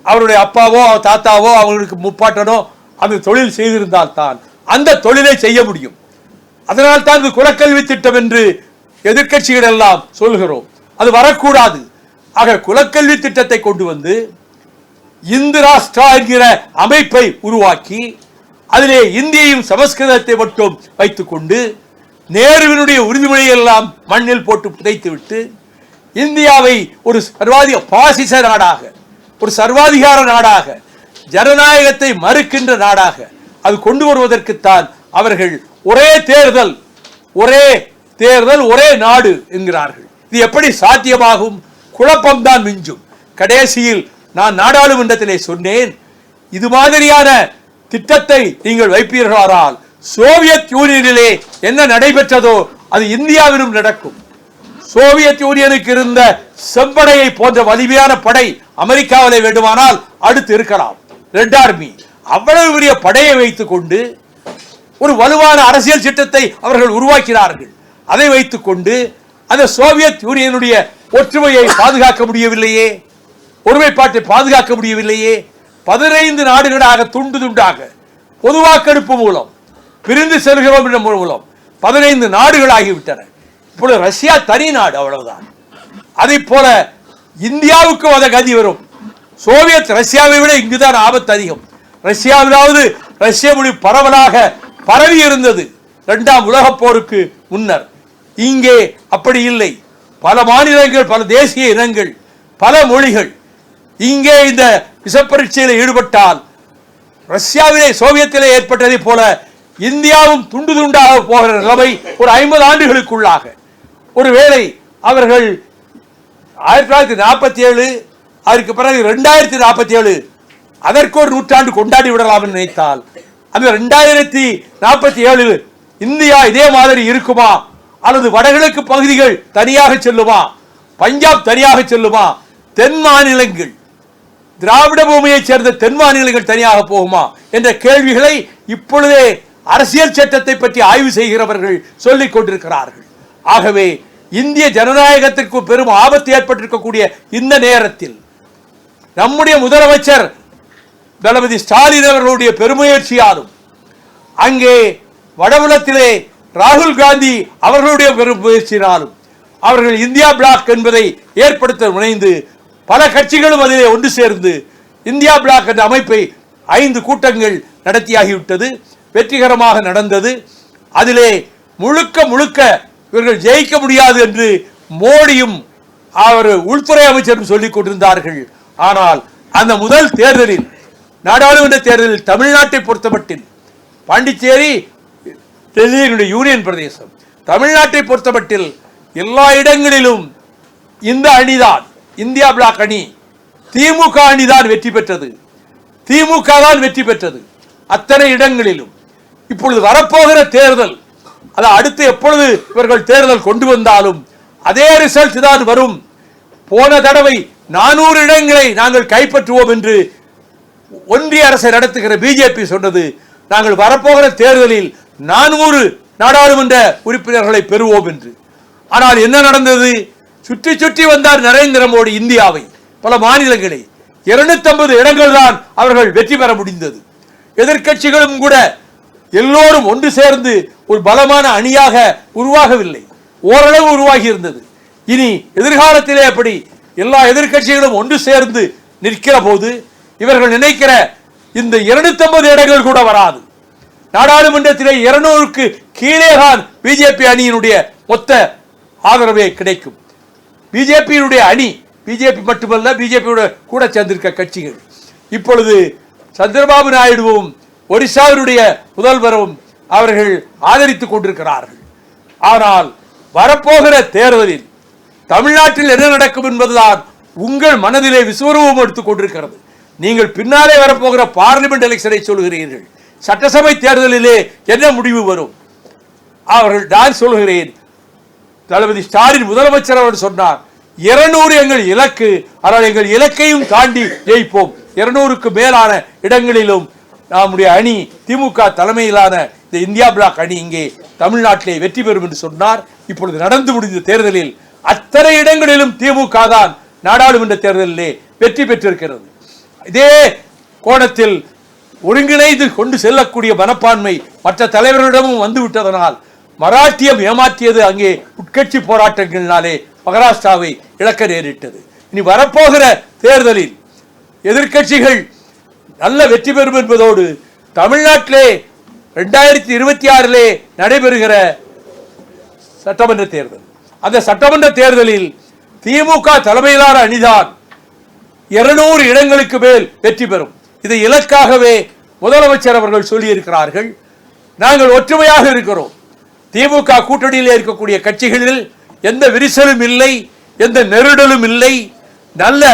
அவருடைய அப்பாவோ தாத்தாவோ அவர்களுக்கு முப்பாட்டனோ அந்த தொழில் செய்திருந்தால் தான் அந்த தொழிலை செய்ய முடியும். அதனால் தான் இது குலக்கல்வி திட்டம் என்று எதிர்க்கட்சிகள் எல்லாம் சொல்கிறோம். அது வரக்கூடாது. ஆக குலக்கல்வி திட்டத்தை கொண்டு வந்து இந்து ராஷ்டிரா என்கிற அமைப்பை உருவாக்கி அதிலே இந்தியையும் சமஸ்கிருதத்தை மட்டும் வைத்துக் கொண்டு நேருவினுடைய உறுதிமொழியை எல்லாம் மண்ணில் போட்டு புதைத்து விட்டு இந்தியாவை ஒரு பாசிச நாடாக, ஒரு சர்வாதிகார நாடாக, ஜனநாயகத்தை மறுக்கின்ற நாடாக அது கொண்டு வருவதற்குத்தான் அவர்கள் ஒரே தேர்தல் ஒரே நாடு என்கிறார்கள். இது எப்படி சாத்தியமாகும்? குழப்பம்தான் மிஞ்சும். கடைசியில் நான் நாடாளுமன்றத்திலே சொன்னேன், இது மாதிரியான திட்டத்தை நீங்கள் வைப்பீர்களானால் சோவியத் யூனியனிலே என்ன நடைபெற்றதோ அது இந்தியாவிலும் நடக்கும். சோவியத் யூனியனுக்கு இருந்த செம்படையை போன்ற வலிமையான படை அமெரிக்காவிலே வேண்டுமானால் அடுத்து இருக்கலாம். ரெட் ஆர்மி அவ்வளவு பெரிய படையை வைத்துக் கொண்டு ஒரு வலுவான அரசியல் திட்டத்தை அவர்கள் உருவாக்கினார்கள். அதை வைத்துக் கொண்டு அந்த சோவியத் யூனியனுடைய ஒற்றுமையை பாதுகாக்க முடியவில்லையே, ஒருமைப்பாட்டை பாதுகாக்க முடியவில்லையே. 15 நாடுகளாக துண்டு துண்டாக பொது வாக்கெடுப்பு மூலம் பிரிந்து செல்கிறோம் என்ற மூலம் 15 நாடுகளாகிவிட்டன. இப்பொழுது ரஷ்யா தனி நாடு, அவ்வளவுதான். அதை போல இந்தியாவுக்கும் அந்த கதி வரும். சோவியத் ரஷ்யாவை விட இங்குதான் ஆபத்து அதிகம். ரஷ்யாவிலாவது ரஷ்ய மொழி பரவலாக பரவி இருந்தது 2ஆம் உலகப் போருக்கு முன்னர். இங்கே அப்படி இல்லை. பல மாநிலங்கள், பல தேசிய இனங்கள், பல மொழிகள். இங்கே இந்த விஷப்பரீட்சையில் ஈடுபட்டால் ரஷ்யாவிலே சோவியத்திலே ஏற்பட்டதை போல இந்தியாவும் துண்டு துண்டாக போகிற நிலைமை ஒரு 50 ஆண்டுகளுக்குள்ளாக. ஒருவேளை அவர்கள் 1947 அதற்கு பிறகு 2047 அதற்கு ஒரு நூற்றாண்டு கொண்டாடி விடலாம் என்று நினைத்தால் அந்த 2047 இந்தியா இதே மாதிரி இருக்குமா? அல்லது வடகிழக்கு பகுதிகள் தனியாக செல்லுமா? பஞ்சாப் தனியாக செல்லுமா? தென் மாநிலங்கள், திராவிட பூமியைச் சேர்ந்த தென் மாநிலங்கள் தனியாக போகுமா என்ற கேள்விகளை இப்பொழுதே அரசியல் சட்டத்தை பற்றி ஆய்வு செய்கிறவர்கள் சொல்லிக் கொண்டிருக்கிறார்கள். ஆகவே இந்திய ஜனநாயகத்திற்கு பெரும் ஆபத்து ஏற்பட்டிருக்கக்கூடிய இந்த நேரத்தில் நம்முடைய முதலமைச்சர் தளபதி ஸ்டாலின் அவர்களுடைய பெருமுயற்சியாலும் அங்கே வடபுலத்திலே ராகுல் காந்தி அவர்களுடைய பெருமுயற்சியினாலும் அவர்கள் இந்தியா பிளாக் என்பதை ஏற்படுத்த முனைந்து பல கட்சிகளும் அதிலே ஒன்று சேர்ந்து இந்தியா பிளாக் என்ற அமைப்பை 5 கூட்டங்கள் நடத்தியாகிவிட்டது. வெற்றிகரமாக நடந்தது. அதிலே முழுக்க இவர்கள் ஜெயிக்க முடியாது என்று மோடியும் அவர் உள்துறை அமைச்சரும் சொல்லிக் கொண்டிருந்தார்கள். ஆனால் அந்த முதல் தேர்தலில், நாடாளுமன்ற தேர்தலில் தமிழ்நாட்டை பொறுத்தமட்டில், பாண்டிச்சேரி டெல்லியினுடைய யூனியன் பிரதேசம், தமிழ்நாட்டை பொறுத்தமட்டில் எல்லா இடங்களிலும் இந்த அணிதான், இந்தியா பிளாக் அணி, திமுக அணிதான் வெற்றி பெற்றது. திமுக தான் வெற்றி பெற்றது அத்தனை இடங்களிலும். இப்பொழுது வரப்போகிற தேர்தல், அது அடுத்து எப்பொழுது இவர்கள் தேர்தல் கொண்டு வந்தாலும் அதே ரிசல்ட் தான் வரும். போன தடவை 400 இடங்களை நாங்கள் கைப்பற்றுவோம் என்று ஒன்றிய அரசை நடத்துகிற பிஜேபி சொன்னது. நாங்கள் வரப்போகிற தேர்தலில் 400 நாடாளுமன்ற உறுப்பினர்களை பெறுவோம் என்று. ஆனால் என்ன நடந்தது? சுற்றி சுற்றி வந்தார் நரேந்திர மோடி இந்தியாவை, பல மாநிலங்களை. 250 இடங்கள் தான் அவர்கள் வெற்றி பெற முடிந்தது. எதிர்க்கட்சிகளும் கூட எல்லோரும் ஒன்று சேர்ந்து ஒரு பலமான அணியாக உருவாகவில்லை, ஓரளவு உருவாகி இருந்தது. இனி எதிர்காலத்திலே அப்படி எல்லா எதிர்க்கட்சிகளும் ஒன்று சேர்ந்து நிற்கிற போது இவர்கள் நினைக்கிற இந்த 250 இடங்கள் கூட வராது. நாடாளுமன்றத்திலே 200க்கு கீழே தான் பிஜேபி அணியினுடைய மொத்த ஆதரவே கிடைக்கும். பிஜேபியினுடைய அணி, பிஜேபி மட்டுமல்ல, பிஜேபியோட கூட சேர்ந்திருக்க கட்சிகள். இப்பொழுது சந்திரபாபு நாயுடுவும் ஒரிசாவினுடைய முதல்வரும் அவர்கள் ஆதரித்துக் கொண்டிருக்கிறார்கள். ஆனால் வரப்போகிற தேர்தலில் தமிழ்நாட்டில் என்ன நடக்கும் என்பதுதான் உங்கள் மனதிலே விஸ்வரூபம் எடுத்துக் கொண்டிருக்கிறது. நீங்கள் பின்னாலே வரப்போகிற பார்லிமெண்ட் எலெக்ஷனை சொல்கிறீர்கள். சட்டசபை தேர்தலிலே என்ன முடிவு வரும்? அவர்கள் நான் சொல்கிறேன், தளபதி ஸ்டாலின் முதலமைச்சர் அவர் சொன்னார், 200 எங்கள் இலக்கு, ஆனால் எங்கள் இலக்கையும் தாண்டி ஜெயிப்போம். 200க்கு மேலான இடங்களிலும் நம்முடைய அணி, திமுக தலைமையிலான இந்த இந்தியா பிளாக் அணி இங்கே தமிழ்நாட்டிலே வெற்றி பெறும் என்று சொன்னார். இப்பொழுது நடந்து முடிந்த தேர்தலில் அத்தனை இடங்களிலும் திமுக தான் நாடாளுமன்ற தேர்தலிலே வெற்றி பெற்றிருக்கிறது. இதே கோணத்தில் ஒருங்கிணைந்து கொண்டு செல்லக்கூடிய மனப்பான்மை மற்ற தலைவர்களிடமும் வந்துவிட்டதனால் மராட்டியம் ஏமாற்றியது அங்கே உட்கட்சி போராட்டங்களினாலே மகாராஷ்டிராவை இழக்க நேரிட்டது. இனி வரப்போகிற தேர்தலில் எதிர்க்கட்சிகள் நல்ல வெற்றி பெறும் என்பதோடு தமிழ்நாட்டிலே 2026 நடைபெறுகிற சட்டமன்ற தேர்தல், அந்த சட்டமன்ற தேர்தலில் திமுக தலைமையிலான அணிதான் 200 இடங்களுக்கு மேல் வெற்றி பெறும். இதை இலக்காகவே முதலமைச்சர் அவர்கள் சொல்லியிருக்கிறார்கள். நாங்கள் ஒற்றுமையாக இருக்கிறோம். திமுக கூட்டணியில் இருக்கக்கூடிய கட்சிகளில் எந்த விரிசலும் இல்லை, எந்த நெருடலும் இல்லை. நல்ல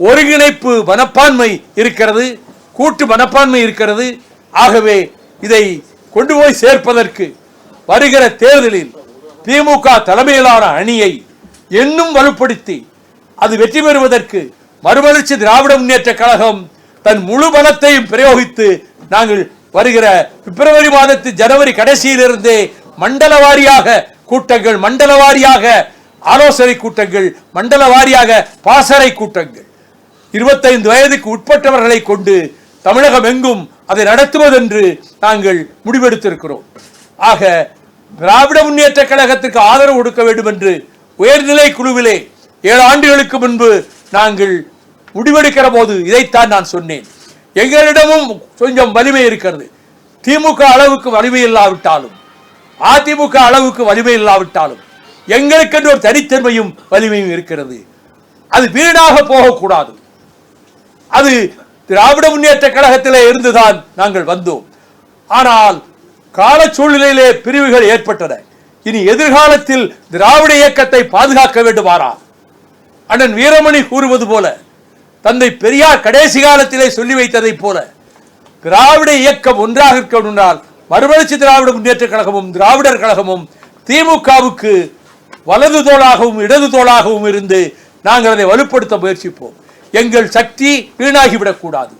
ஒருங்கிணைப்பு மனப்பான்மை இருக்கிறது, கூட்டு மனப்பான்மை இருக்கிறது. ஆகவே இதை கொண்டு போய் சேர்ப்பதற்கு வருகிற தேர்தலில் திமுக தலைமையிலான அணியை இன்னும் வலுப்படுத்தி அது வெற்றி பெறுவதற்கு மறுமலர்ச்சி திராவிட முன்னேற்ற கழகம் தன் முழு பலத்தையும் பிரயோகித்து நாங்கள் வருகிற பிப்ரவரி மாதத்து ஜனவரி கடைசியிலிருந்தே மண்டல வாரியாக கூட்டங்கள், மண்டல வாரியாக ஆலோசனை கூட்டங்கள், மண்டல வாரியாக பாசறை கூட்டங்கள் 25 வயதுக்கு உட்பட்டவர்களை கொண்டு தமிழகம் எங்கும் அதை நடத்துவதென்று நாங்கள் முடிவெடுத்திருக்கிறோம். ஆக திராவிட முன்னேற்ற கழகத்துக்கு ஆதரவு கொடுக்க வேண்டும் என்று உயர்நிலை குழுவிலே 7 ஆண்டுகளுக்கு முன்பு நாங்கள் முடிவெடுக்கிற போது இதைத்தான் நான் சொன்னேன். எங்களிடமும் கொஞ்சம் வலிமை இருக்கிறது. திமுக அளவுக்கு வலிமை இல்லாவிட்டாலும், அதிமுக அளவுக்கு வலிமை இல்லாவிட்டாலும் எங்களுக்கென்று ஒரு தனித்தன்மையும் வலிமையும் இருக்கிறது. அது வீணாக போகக்கூடாது. அது திராவிட முன்னேற்ற கழகத்திலே இருந்துதான் நாங்கள் வந்தோம். ஆனால் கால சூழ்நிலையிலே பிரிவுகள் ஏற்பட்டன. இனி எதிர்காலத்தில் திராவிட இயக்கத்தை பாதுகாக்க வேண்டுமாறா? அண்ணன் வீரமணி கூறுவது போல, தந்தை பெரியார் கடைசி காலத்திலே சொல்லி வைத்ததை போல, திராவிட இயக்கம் ஒன்றாக இருக்கணும்னால் மறுமலர்ச்சி திராவிட முன்னேற்ற கழகமும் திராவிடர் கழகமும் திமுகவுக்கு வலது தோளாகவும் இடது தோளாகவும் இருந்து நாங்கள் அதை வலுப்படுத்த முயற்சிப்போம். எங்கள் சக்தி வீணாகிவிடக்கூடாது.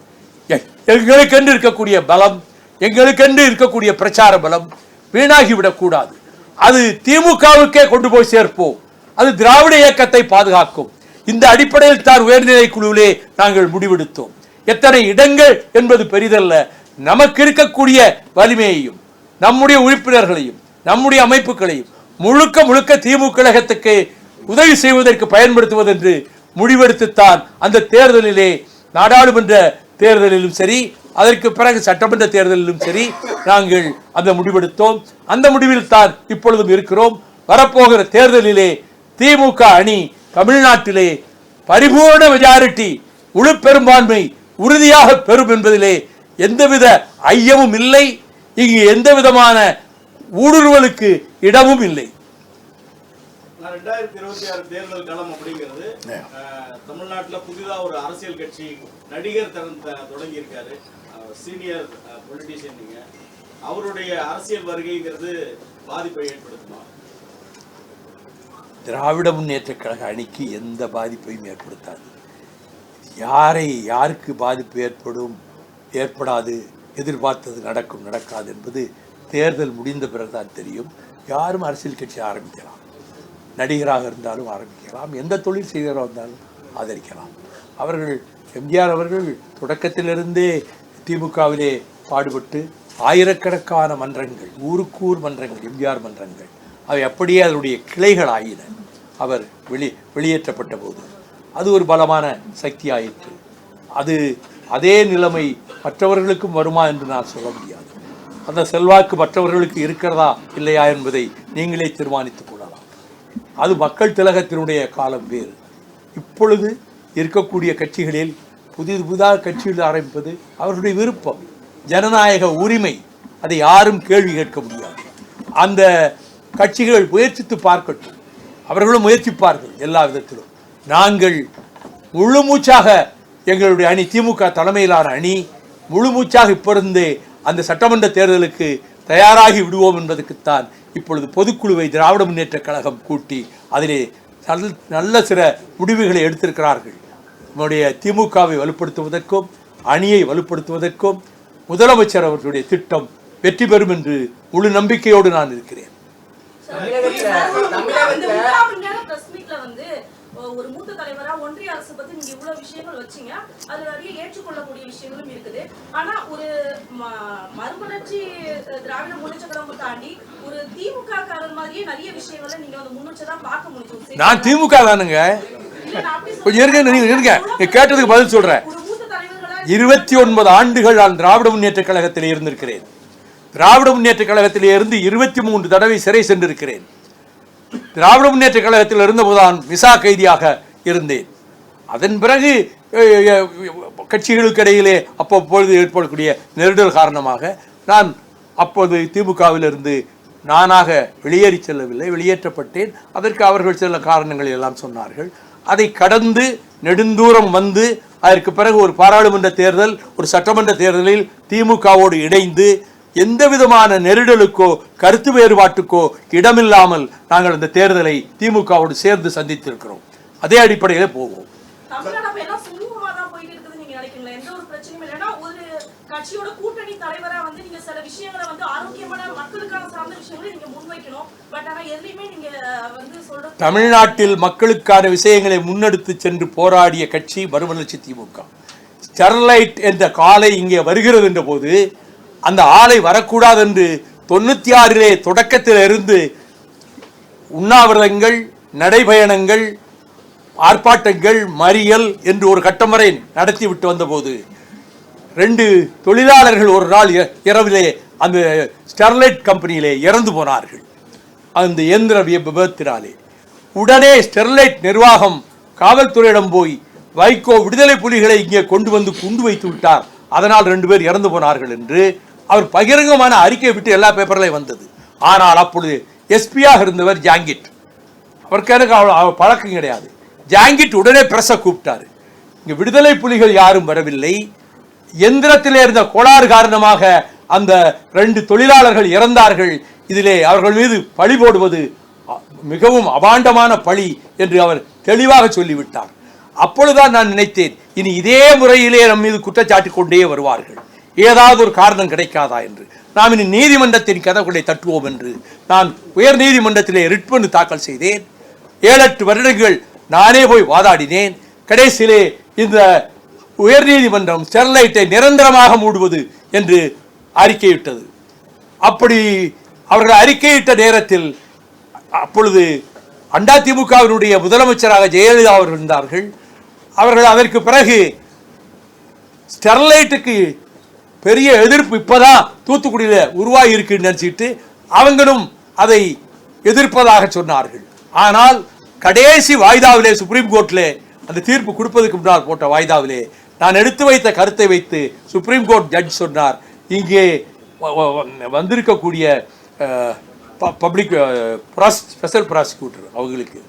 எங்களுக்கென்று இருக்கக்கூடிய பலம், எங்களுக்கென்று இருக்கக்கூடிய பிரச்சார பலம் வீணாகிவிடக்கூடாது. அது திமுகவுக்கே கொண்டு போய் சேர்ப்போம். அது திராவிட இயக்கத்தை பாதுகாக்கும். இந்த அடிப்படையில் தான் உயர்நிலை குழுவிலே நாங்கள் முடிவெடுத்தோம். எத்தனை இடங்கள் என்பது பெரிதல்ல, நமக்கு இருக்கக்கூடிய வலிமையையும் நம்முடைய உறுப்பினர்களையும் நம்முடைய அமைப்புகளையும் முழுக்க முழுக்க திமுக கழகத்துக்கு உதவி செய்வதற்கு பயன்படுத்துவது என்று முடிவெடுத்துத்தான் அந்த தேர்தலிலே, நாடாளுமன்ற தேர்தலிலும் சரி, அதற்கு பிறகு சட்டமன்ற தேர்தலிலும் சரி, நாங்கள் அந்த முடிவெடுத்தோம். அந்த முடிவில் தான் இப்பொழுதும் இருக்கிறோம். வரப்போகிற தேர்தலிலே திமுக அணி தமிழ்நாட்டிலே பரிபூர்ண மெஜாரிட்டி முழு பெரும்பான்மை உறுதியாக பெறும் என்பதிலே எந்தவித ஐயமும் இல்லை. இங்கு எந்த விதமான ஊடுருவலுக்கு இடமும் இல்லை. 2026 தேர்தல் களம் அப்படிங்கிறது தமிழ்நாட்டில் புதிதாக ஒரு அரசியல் கட்சி நடிகர் தொடங்கி இருக்காரு. சீனியர் பொலிட்டீஷியன் நீங்க, அவருடைய அரசியல் வருகைங்கிறது பாதிப்பை ஏற்படுத்துமா? திராவிட முன்னேற்ற கழக அணிக்கு எந்த பாதிப்பையும் ஏற்படுத்தாது. யாருக்கு பாதிப்பு ஏற்படாது, எதிர்பார்த்தது நடக்கும் நடக்காது என்பது தேர்தல் முடிந்த பிறகுதான் தெரியும். யாரும் அரசியல் கட்சி ஆரம்பிக்கலாம், நடிகராக இருந்தாலும் ஆரம்பிக்கலாம், எந்த தொழில் செய்கிறவராக இருந்தாலும் ஆதரிக்கலாம். அவர்கள் எம்ஜிஆர் அவர்கள் தொடக்கத்திலிருந்தே திமுகவிலே பாடுபட்டு ஆயிரக்கணக்கான மன்றங்கள், ஊருக்கூர் மன்றங்கள், எம்ஜிஆர் மன்றங்கள், அவை அப்படியே அதனுடைய கிளைகள் ஆயின. அவர் வெளியேற்றப்பட்ட போது அது ஒரு பலமான சக்தி ஆயிற்று. அதே நிலைமை மற்றவர்களுக்கும் வருமா என்று நான் சொல்ல முடியாது. அந்த செல்வாக்கு மற்றவர்களுக்கு இருக்கிறதா இல்லையா என்பதை நீங்களே தீர்மானித்துக் கொள்ளலாம். அது மக்கள் திலகத்தினுடைய காலம் வேறு. இப்பொழுது இருக்கக்கூடிய கட்சிகளில் புதிதாக கட்சிகள் ஆரம்பிப்பது அவர்களுடைய விருப்பம், ஜனநாயக உரிமை. அதை யாரும் கேள்வி கேட்க முடியாது. அந்த கட்சிகள் முயற்சித்து பார்க்கட்டும், அவர்களும் முயற்சிப்பார்கள் எல்லா விதத்திலும். நாங்கள் முழு மூச்சாக எங்களுடைய அணி, திமுக தலைமையிலான அணி முழு மூச்சாக இப்பொழுதே அந்த சட்டமன்ற தேர்தலுக்கு தயாராகி விடுவோம் என்பதற்குத்தான் இப்பொழுது பொதுக்குழுவை திராவிட முன்னேற்ற கழகம் கூட்டி அதிலே நல்ல சில முடிவுகளை எடுத்திருக்கிறார்கள். நம்முடைய திமுகவை வலுப்படுத்துவதற்கும் அணியை வலுப்படுத்துவதற்கும் முதலமைச்சர் அவர்களுடைய திட்டம் வெற்றி பெறும் என்று முழு நம்பிக்கையோடு நான் இருக்கிறேன். ஒரு மூத்த தலைவரா ஒன்றிய அரசு பத்தி நீங்க இவ்வளவு விஷயங்கள் வச்சீங்க, அது நிறைய ஏற்றுக்கொள்ளக்கூடிய விஷயங்களும் இருக்குது. ஆனா ஒரு மறுமலர்ச்சி திராவிட முன்னேற்ற கழகம் தாண்டி ஒரு திமுக காரர் மாதிரியே நிறைய விஷயங்களை நீங்க வந்து முன்னெச்சதான் பார்க்க முடியும். நான் திமுக தானுங்க. கொஞ்சம் இருங்க, கேட்டதுக்கு பதில் சொல்றேன். 29 ஆண்டுகள் நான் திராவிட முன்னேற்ற கழகத்தில் இருந்திருக்கிறேன். திராவிட முன்னேற்ற கழகத்திலே இருந்து 23 தடவை சிறை சென்றிருக்கிறேன். திராவிட முன்னேற்ற கழகத்தில் இருந்தபோதுதான் விசா கைதியாக இருந்தேன். அதன் பிறகு கட்சிகளுக்கு இடையிலே அப்பொழுது ஏற்படக்கூடிய நெருடல் காரணமாக நான் அப்போது திமுகவிலிருந்து நானாக வெளியேறி செல்லவில்லை, வெளியேற்றப்பட்டேன். அதற்கு அவர்கள் சில காரணங்கள் எல்லாம் சொன்னார்கள். அதை கடந்து நெடுந்தூரம் வந்து அதற்கு பிறகு ஒரு பாராளுமன்ற தேர்தல், ஒரு சட்டமன்ற தேர்தலில் திமுகவோடு இணைந்து எந்த விதமான நெருடலுக்கோ கருத்து வேறுபாட்டுக்கோ இடமில்லாமல் நாங்கள் இந்த தேர்தலை திமுகவோடு சேர்ந்து சந்தித்திருக்கிறோம். அதே அடிப்படையிலே போவோம். தமிழ்நாட்டில் மக்களுக்கான விஷயங்களை முன்னெடுத்து சென்று போராடிய கட்சி மறுமலர்ச்சி திமுக. ஸ்டெர்லைட் என்ற காலை இங்கே வருகிறது என்ற போது அந்த ஆலை வரக்கூடாது என்று 96 தொடக்கத்தில் இருந்து உண்ணாவிரதங்கள், நடைபயணங்கள், ஆர்ப்பாட்டங்கள், மறியல் என்று ஒரு கட்டம் வரை நடத்திவிட்டு வந்தபோது 2 தொழிலாளர்கள் ஒரு நாள் இரவிலே அந்த ஸ்டெர்லைட் கம்பெனியிலே இறந்து போனார்கள். அந்த இயந்திர விபத்தினாலே உடனே ஸ்டெர்லைட் நிர்வாகம் காவல்துறையிடம் போய் வைகோ விடுதலை புலிகளை இங்கே கொண்டு வந்து குண்டு வைத்து விட்டார், அதனால் 2 பேர் இறந்து போனார்கள் என்று அவர் பகிரங்கமான அறிக்கை விட்டு எல்லா பேப்பர்லையும் வந்தது. ஆனால் அப்பொழுது எஸ்பியாக இருந்தவர் ஜாங்கிட். அவருக்கு எனக்கு அவ்வளோ பழக்கம் கிடையாது. ஜாங்கிட் உடனே பிரஸை கூப்பிட்டாரு. இங்கே விடுதலை புலிகள் யாரும் வரவில்லை, எந்திரத்திலே இருந்த கோளாறு காரணமாக அந்த 2 தொழிலாளர்கள் இறந்தார்கள், இதிலே அவர்கள் மீது பழி போடுவது மிகவும் அபாண்டமான பழி என்று அவர் தெளிவாக சொல்லிவிட்டார். அப்பொழுதுதான் நான் நினைத்தேன், இனி இதே முறையிலே நம் மீது குற்றச்சாட்டு கொண்டே வருவார்கள், ஏதாவது ஒரு காரணம் கிடைக்காதா என்று. நாம் இனி நீதிமன்றத்தின் கதவுகளை தட்டுவோம் என்று நான் உயர் நீதிமன்றத்திலே ரிட் மனு தாக்கல் செய்தேன். 7-8 வருடங்கள் நானே போய் வாதாடினேன். கடைசியிலே இந்த உயர் நீதிமன்றம் ஸ்டெர்லைட்டை நிரந்தரமாக மூடுவது என்று அறிக்கையிட்டது. அப்படி அவர்கள் அறிக்கையிட்ட நேரத்தில் அப்பொழுது அதிமுகவினுடைய முதலமைச்சராக ஜெயலலிதா அவர்கள் இருந்தார்கள். அவர்கள் அதற்கு பிறகு ஸ்டெர்லைட்டுக்கு பெரிய எதிர்ப்பு இப்பதான் தூத்துக்குடியில் உருவாகி இருக்குன்னு நினைச்சிட்டு அவங்களும் அதை எதிர்ப்பதாக சொன்னார்கள். ஆனால் கடைசி வாய்தாவிலே சுப்ரீம் கோர்ட்டிலே அந்த தீர்ப்பு கொடுப்பதற்கு முன்னால் போட்ட வாய்தாவிலே நான் எடுத்து வைத்த கருத்தை வைத்து சுப்ரீம் கோர்ட் ஜட்ஜ் சொன்னார், இங்கே வந்திருக்கக்கூடிய பப்ளிக் ஸ்பெஷல் ப்ராசிக்யூட்டர் அவங்களுக்கு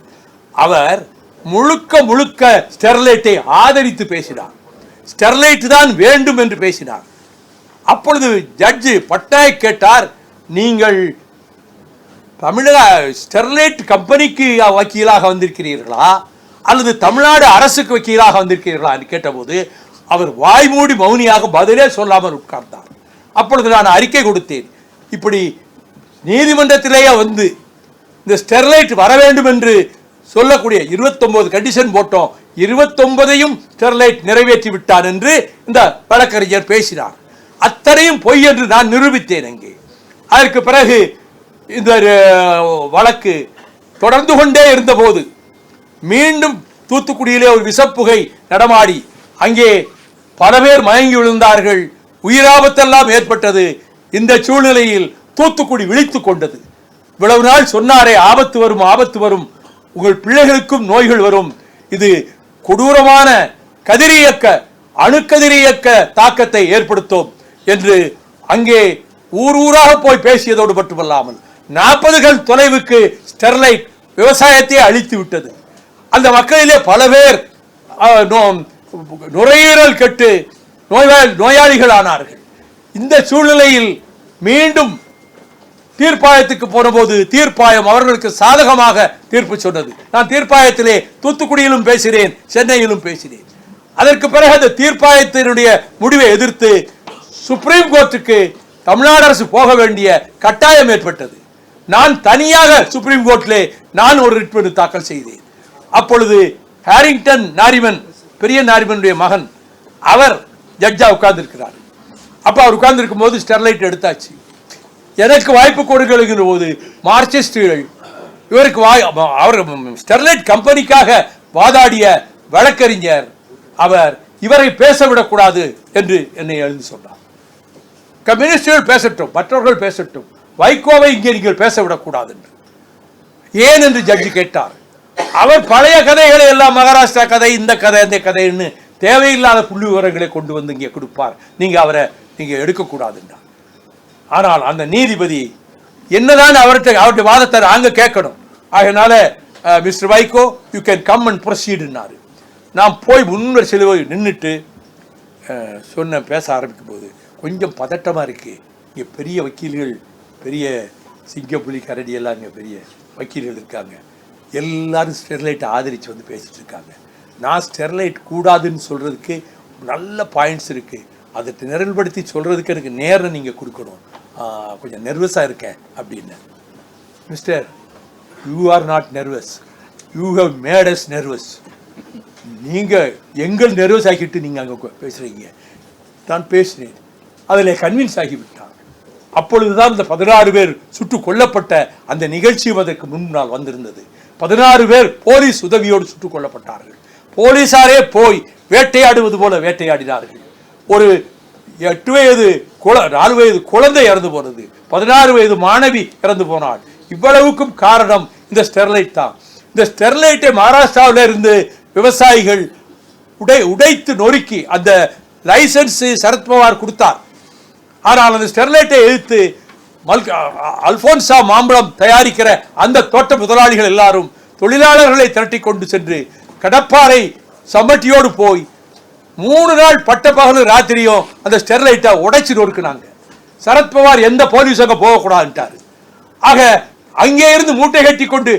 அவர் முழுக்க ஸ்டெர்லைட்டை ஆதரித்து பேசினார், ஸ்டெர்லைட் தான் வேண்டும் என்று பேசினார். அப்பொழுது ஜட்ஜு பட்நாயக் கேட்டார், நீங்கள் தமிழக ஸ்டெர்லைட் கம்பெனிக்கு வக்கீலாக வந்திருக்கிறீர்களா அல்லது தமிழ்நாடு அரசுக்கு வக்கீலாக வந்திருக்கிறீர்களா என்று கேட்டபோது அவர் வாய்மூடி மௌனியாக பதிலே சொல்லாமல் உட்கார்ந்தார். அப்பொழுது நான் அறிக்கை கொடுத்தேன், இப்படி நீதிமன்றத்திலேயே வந்து இந்த ஸ்டெர்லைட் வர வேண்டும் என்று சொல்லக்கூடிய 29 கண்டிஷன் போட்டோம், 29ஐயும் ஸ்டெர்லைட் நிறைவேற்றி விட்டான் என்று இந்த வழக்கறிஞர் பேசினார். அத்தனையும் பொய் என்று நான் நிரூபித்தேன் அங்கே. அதற்கு பிறகு இந்த வழக்கு தொடர்ந்து கொண்டே இருந்தபோது மீண்டும் தூத்துக்குடியிலே ஒரு விஷப்புகை நடமாடி அங்கே பல பேர் மயங்கி விழுந்தார்கள், உயிராபத்தெல்லாம் ஏற்பட்டது. இந்த சூழ்நிலையில் தூத்துக்குடி விழித்துக் கொண்டது. இவ்வளவு நாள் சொன்னாரே ஆபத்து வரும் ஆபத்து வரும், உங்கள் பிள்ளைகளுக்கும் நோய்கள் வரும், இது கொடூரமான கதிரியக்க அணுக்கதிரியக்க தாக்கத்தை ஏற்படுத்தும் என்று அங்கே ஊராக போய் பேசியதோடு மட்டுமல்லாமல் 40 கல் தொலைவுக்கு ஸ்டெர்லைட் விவசாயத்தை அழித்து விட்டது. அந்த மக்களிலே பல பேர் நுரையீரல் கெட்டு நோயாளிகள் ஆனார்கள். இந்த சூழ்நிலையில் மீண்டும் தீர்ப்பாயத்துக்கு போன போது தீர்ப்பாயம் அவர்களுக்கு சாதகமாக தீர்ப்பு சொன்னது. நான் தீர்ப்பாயத்திலே தூத்துக்குடியிலும் பேசினேன், சென்னையிலும் பேசினேன். அதற்கு பிறகு அந்த தீர்ப்பாயத்தினுடைய முடிவை எதிர்த்து சுப்ரீம் கோர்ட்டுக்கு தமிழ்நாடு அரசு போக வேண்டிய கட்டாயம் ஏற்பட்டது. நான் தனியாக சுப்ரீம் கோர்ட்டிலே நான் ஒரு ரிட் தாக்கல் செய்தேன். அப்பொழுது ஹாரிங்டன் நாரிமன், பெரிய நாரிமனுடைய மகன், அவர் ஜட்ஜா உட்கார்ந்திருக்கிறார். அப்ப அவர் உட்கார்ந்திருக்கும் போது ஸ்டெர்லைட் எடுத்தாச்சு. எனக்கு வாய்ப்பு கொடுக்கிற போது மார்க்சிஸ்டுகள் இவருக்கு அவர் ஸ்டெர்லைட் கம்பெனிக்காக வாதாடிய வழக்கறிஞர் அவர் இவரை பேசவிடக்கூடாது என்று என்னை எழுதி சொன்னார். கம்யூனிஸ்டுகள் பேசட்டும், மற்றவர்கள் பேசட்டும், வைகோவை இங்கே நீங்கள் பேசவிடக்கூடாது என்று. ஏன் என்று ஜட்ஜி கேட்டார். அவர் பழைய கதைகளை எல்லாம் மகாராஷ்டிரா கதை, இந்த கதை, அந்த கதைன்னு தேவையில்லாத புள்ளி விவரங்களை கொண்டு வந்து இங்கே கொடுப்பார், நீங்க அவரை நீங்க எடுக்கக்கூடாது என்றார். ஆனால் அந்த நீதிபதி என்னதான் அவருடைய வாதத்தை அங்க கேட்கணும். அதனால mister Vaiko you can come and ப்ரொசீடுன்னாரு. நான் போய் முன்னர் செலவு நின்றுட்டு சொன்ன பேச ஆரம்பிக்கும் போது கொஞ்சம் பதட்டமாக இருக்குது. இங்கே பெரிய வக்கீல்கள், பெரிய சிங்கப்புலி கரடி எல்லாம் இங்கே பெரிய வக்கீல்கள் இருக்காங்க, எல்லாரும் ஸ்டெர்லைட்டை ஆதரித்து வந்து பேசிட்டு இருக்காங்க. நான் ஸ்டெர்லைட் கூடாதுன்னு சொல்கிறதுக்கு நல்ல பாயிண்ட்ஸ் இருக்குது, அதை நிரல்படுத்தி சொல்கிறதுக்கு எனக்கு நேரம் நீங்கள் கொடுக்கணும், கொஞ்சம் நர்வஸாக இருக்கேன் அப்படின்னு. Mister, you are not nervous, you have made us nervous. நீங்கள் எங்கள் நர்வஸ் ஆகிட்டு நீங்கள் அங்கே பேசுகிறீங்க. நான் பேசினேன், அதில் கன்வின்ஸ் ஆகிவிட்டான். அப்பொழுதுதான் இந்த 16 பேர் சுட்டு கொல்லப்பட்ட அந்த நிகழ்ச்சியும் அதற்கு முன்னால் வந்திருந்தது. 16 பேர் போலீஸ் உதவியோடு சுட்டுக் கொல்லப்பட்டார்கள். போலீசாரே போய் வேட்டையாடுவது போல வேட்டையாடினார்கள். ஒரு 8 வயது 4 வயது குழந்தை இறந்து போனது, 16 வயது மாணவி இறந்து போனாள். இவ்வளவுக்கும் காரணம் இந்த ஸ்டெர்லைட் தான். இந்த ஸ்டெர்லைட்டை மகாராஷ்டிராவில் இருந்து விவசாயிகள் உடைத்து நொறுக்கி அந்த லைசன்ஸ் சரத்பவார் கொடுத்தார். ஆனால் அந்த ஸ்டெர்லைட்டை எதிர்த்து அல்போன்சா மாம்பழம் தயாரிக்கிற அந்த தோட்ட முதலாளிகள் எல்லாரும் தொழிலாளர்களை திரட்டி கொண்டு சென்று கடப்பாறை சம்மட்டியோடு போய் 3 நாள் பட்ட பகலும் ராத்திரியும் அந்த ஸ்டெர்லைட்டை உடைச்சு நொறுக்குனாங்க. சரத்பவார் எந்த போலீஸ் அங்கே போகக்கூடாதுட்டாரு. ஆக அங்கே இருந்து மூட்டை கட்டி கொண்டு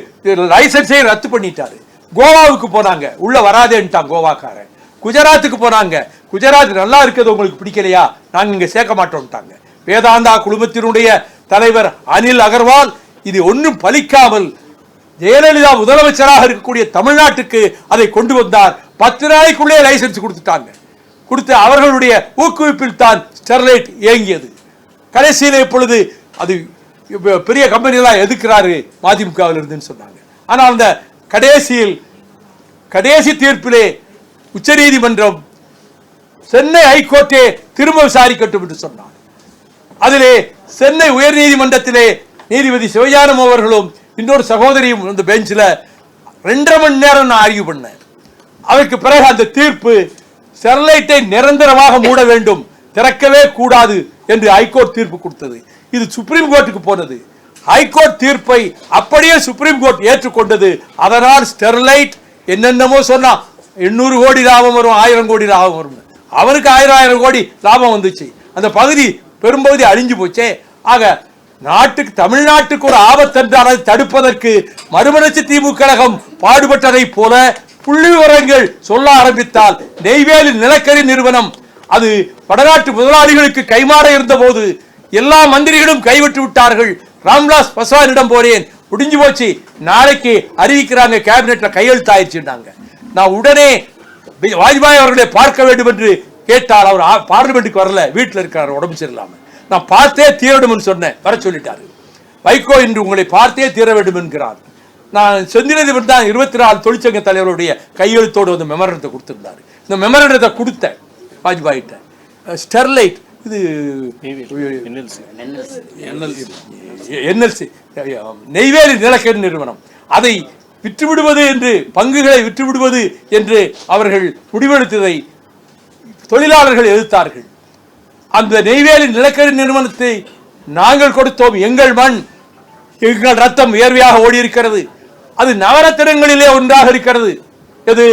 லைசன்ஸை ரத்து பண்ணிட்டாரு. கோவாவுக்கு போனாங்க, உள்ள வராதேன்ட்டான் கோவாக்காரன். குஜராத்துக்கு போனாங்க, குஜராத் நல்லா இருக்கிறது உங்களுக்கு பிடிக்கலையா, நாங்கள் இங்கே சேர்க்க மாட்டோம்ட்டாங்க. வேதாந்தா குழுமத்தினுடைய தலைவர் அனில் அகர்வால் இது ஒன்றும் பலிக்காமல் ஜெயலலிதா முதலமைச்சராக இருக்கக்கூடிய தமிழ்நாட்டுக்கு அதை கொண்டு வந்தார். 10 நாளைக்குள்ளே லைசன்ஸ் கொடுத்துட்டாங்க. கொடுத்து அவர்களுடைய ஊக்குவிப்பில் தான் ஸ்டெர்லைட் இயங்கியது. கடைசியில் இப்பொழுது அது பெரிய கம்பெனிலாம் எதுக்குறாரு மதிமுகவில் இருந்துன்னு சொன்னாங்க. ஆனால் அந்த கடைசி தீர்ப்பிலே உச்சநீதிமன்றம் சென்னை ஹைகோர்ட்டே திரும்ப விசாரிக்கட்டும் என்று சொன்னார். அதிலே சென்னை உயர் நீதிமன்றத்திலே நீதிபதி சிவஞானம் அவர்களும் இன்னொரு சகோதரியும் இந்த பெஞ்சில் 2.5 மணி நேரம் நான் ஆர்கியூ பண்ணேன். அதற்கு பிறகு அந்த தீர்ப்பு ஸ்டெர்லைட்டை நிரந்தரமாக மூட வேண்டும், திறக்கவே கூடாது என்று ஹைகோர்ட் தீர்ப்பு கொடுத்தது. இது சுப்ரீம் கோர்ட்டுக்கு போனது. ஹைகோர்ட் தீர்ப்பை அப்படியே சுப்ரீம் கோர்ட் ஏற்றுக்கொண்டது. அதனால் ஸ்டெர்லைட் என்னென்னமோ சொன்னா 800 கோடி லாபம் வரும், 1000 கோடி லாபம் வரும். அவனுக்கு 1000 கோடி லாபம் வந்துச்சு. அந்த பகுதி பெரும்பகுதி அழிஞ்சு போச்சே. ஆக நாட்டுக்கு, தமிழ்நாட்டுக்கு ஒரு ஆபத்து என்றால் அதை தடுப்பதற்கு மறுமலர்ச்சி திமுக கழகம் பாடுபட்டதை போல புள்ளி விவரங்கள் சொல்ல ஆரம்பித்தால், நெய்வேலி நிலக்கரி நிறுவனம் அது வடநாட்டு முதலாளிகளுக்கு கைமாற இருந்த போது எல்லா மந்திரிகளும் கைவிட்டு விட்டார்கள். ராம்விலாஸ் பாஸ்வானிடம் போறேன், முடிஞ்சு போச்சு, நாளைக்கு அறிவிக்கிறாங்க, கேபினெட்ல கையெழுத்தாயிருச்சுட்டாங்க. நான் உடனே வாஜ்பாய் அவர்களை பார்க்க வேண்டும் என்று கேட்டால் அவர் பார்லிமெண்ட்டுக்கு வரல, வீட்டில் இருக்கிறார், உடம்பு சரியில்லாம. நான் பார்த்தே தீர வேண்டும் சொன்னேன், வர சொல்லிட்டாரு. வைகோ இன்று உங்களை பார்த்தே தீர வேண்டும் என்கிறார். நான் செந்தினது தான் 24 தொழிற்சங்க தலைவருடைய கையெழுத்தோடு வந்து மெமரண்டத்தை கொடுத்திருந்தாரு. இந்த மெமரண்டத்தை கொடுத்தேன் வாஜ்பாயிட்ட. ஸ்டெர்லைட் இது என்எல்சி நெய்வேலி நிலக்கரி நிறுவனம், அதை விற்றுவிடுவது என்று, பங்குகளை விற்றுவிடுவது என்று அவர்கள் முடிவெடுத்ததை தொழிலாளர்கள் எதிர்த்தார்கள். அந்த நெய்வேலி நிலக்கரி நிறுவனத்தை நாங்கள் கொடுத்தோம், எங்கள் மண், எங்கள் ரத்தம் வியர்வையாக ஓடி இருக்கிறது, அது நவரத்தினங்களிலே ஒன்றாக இருக்கிறது. எது?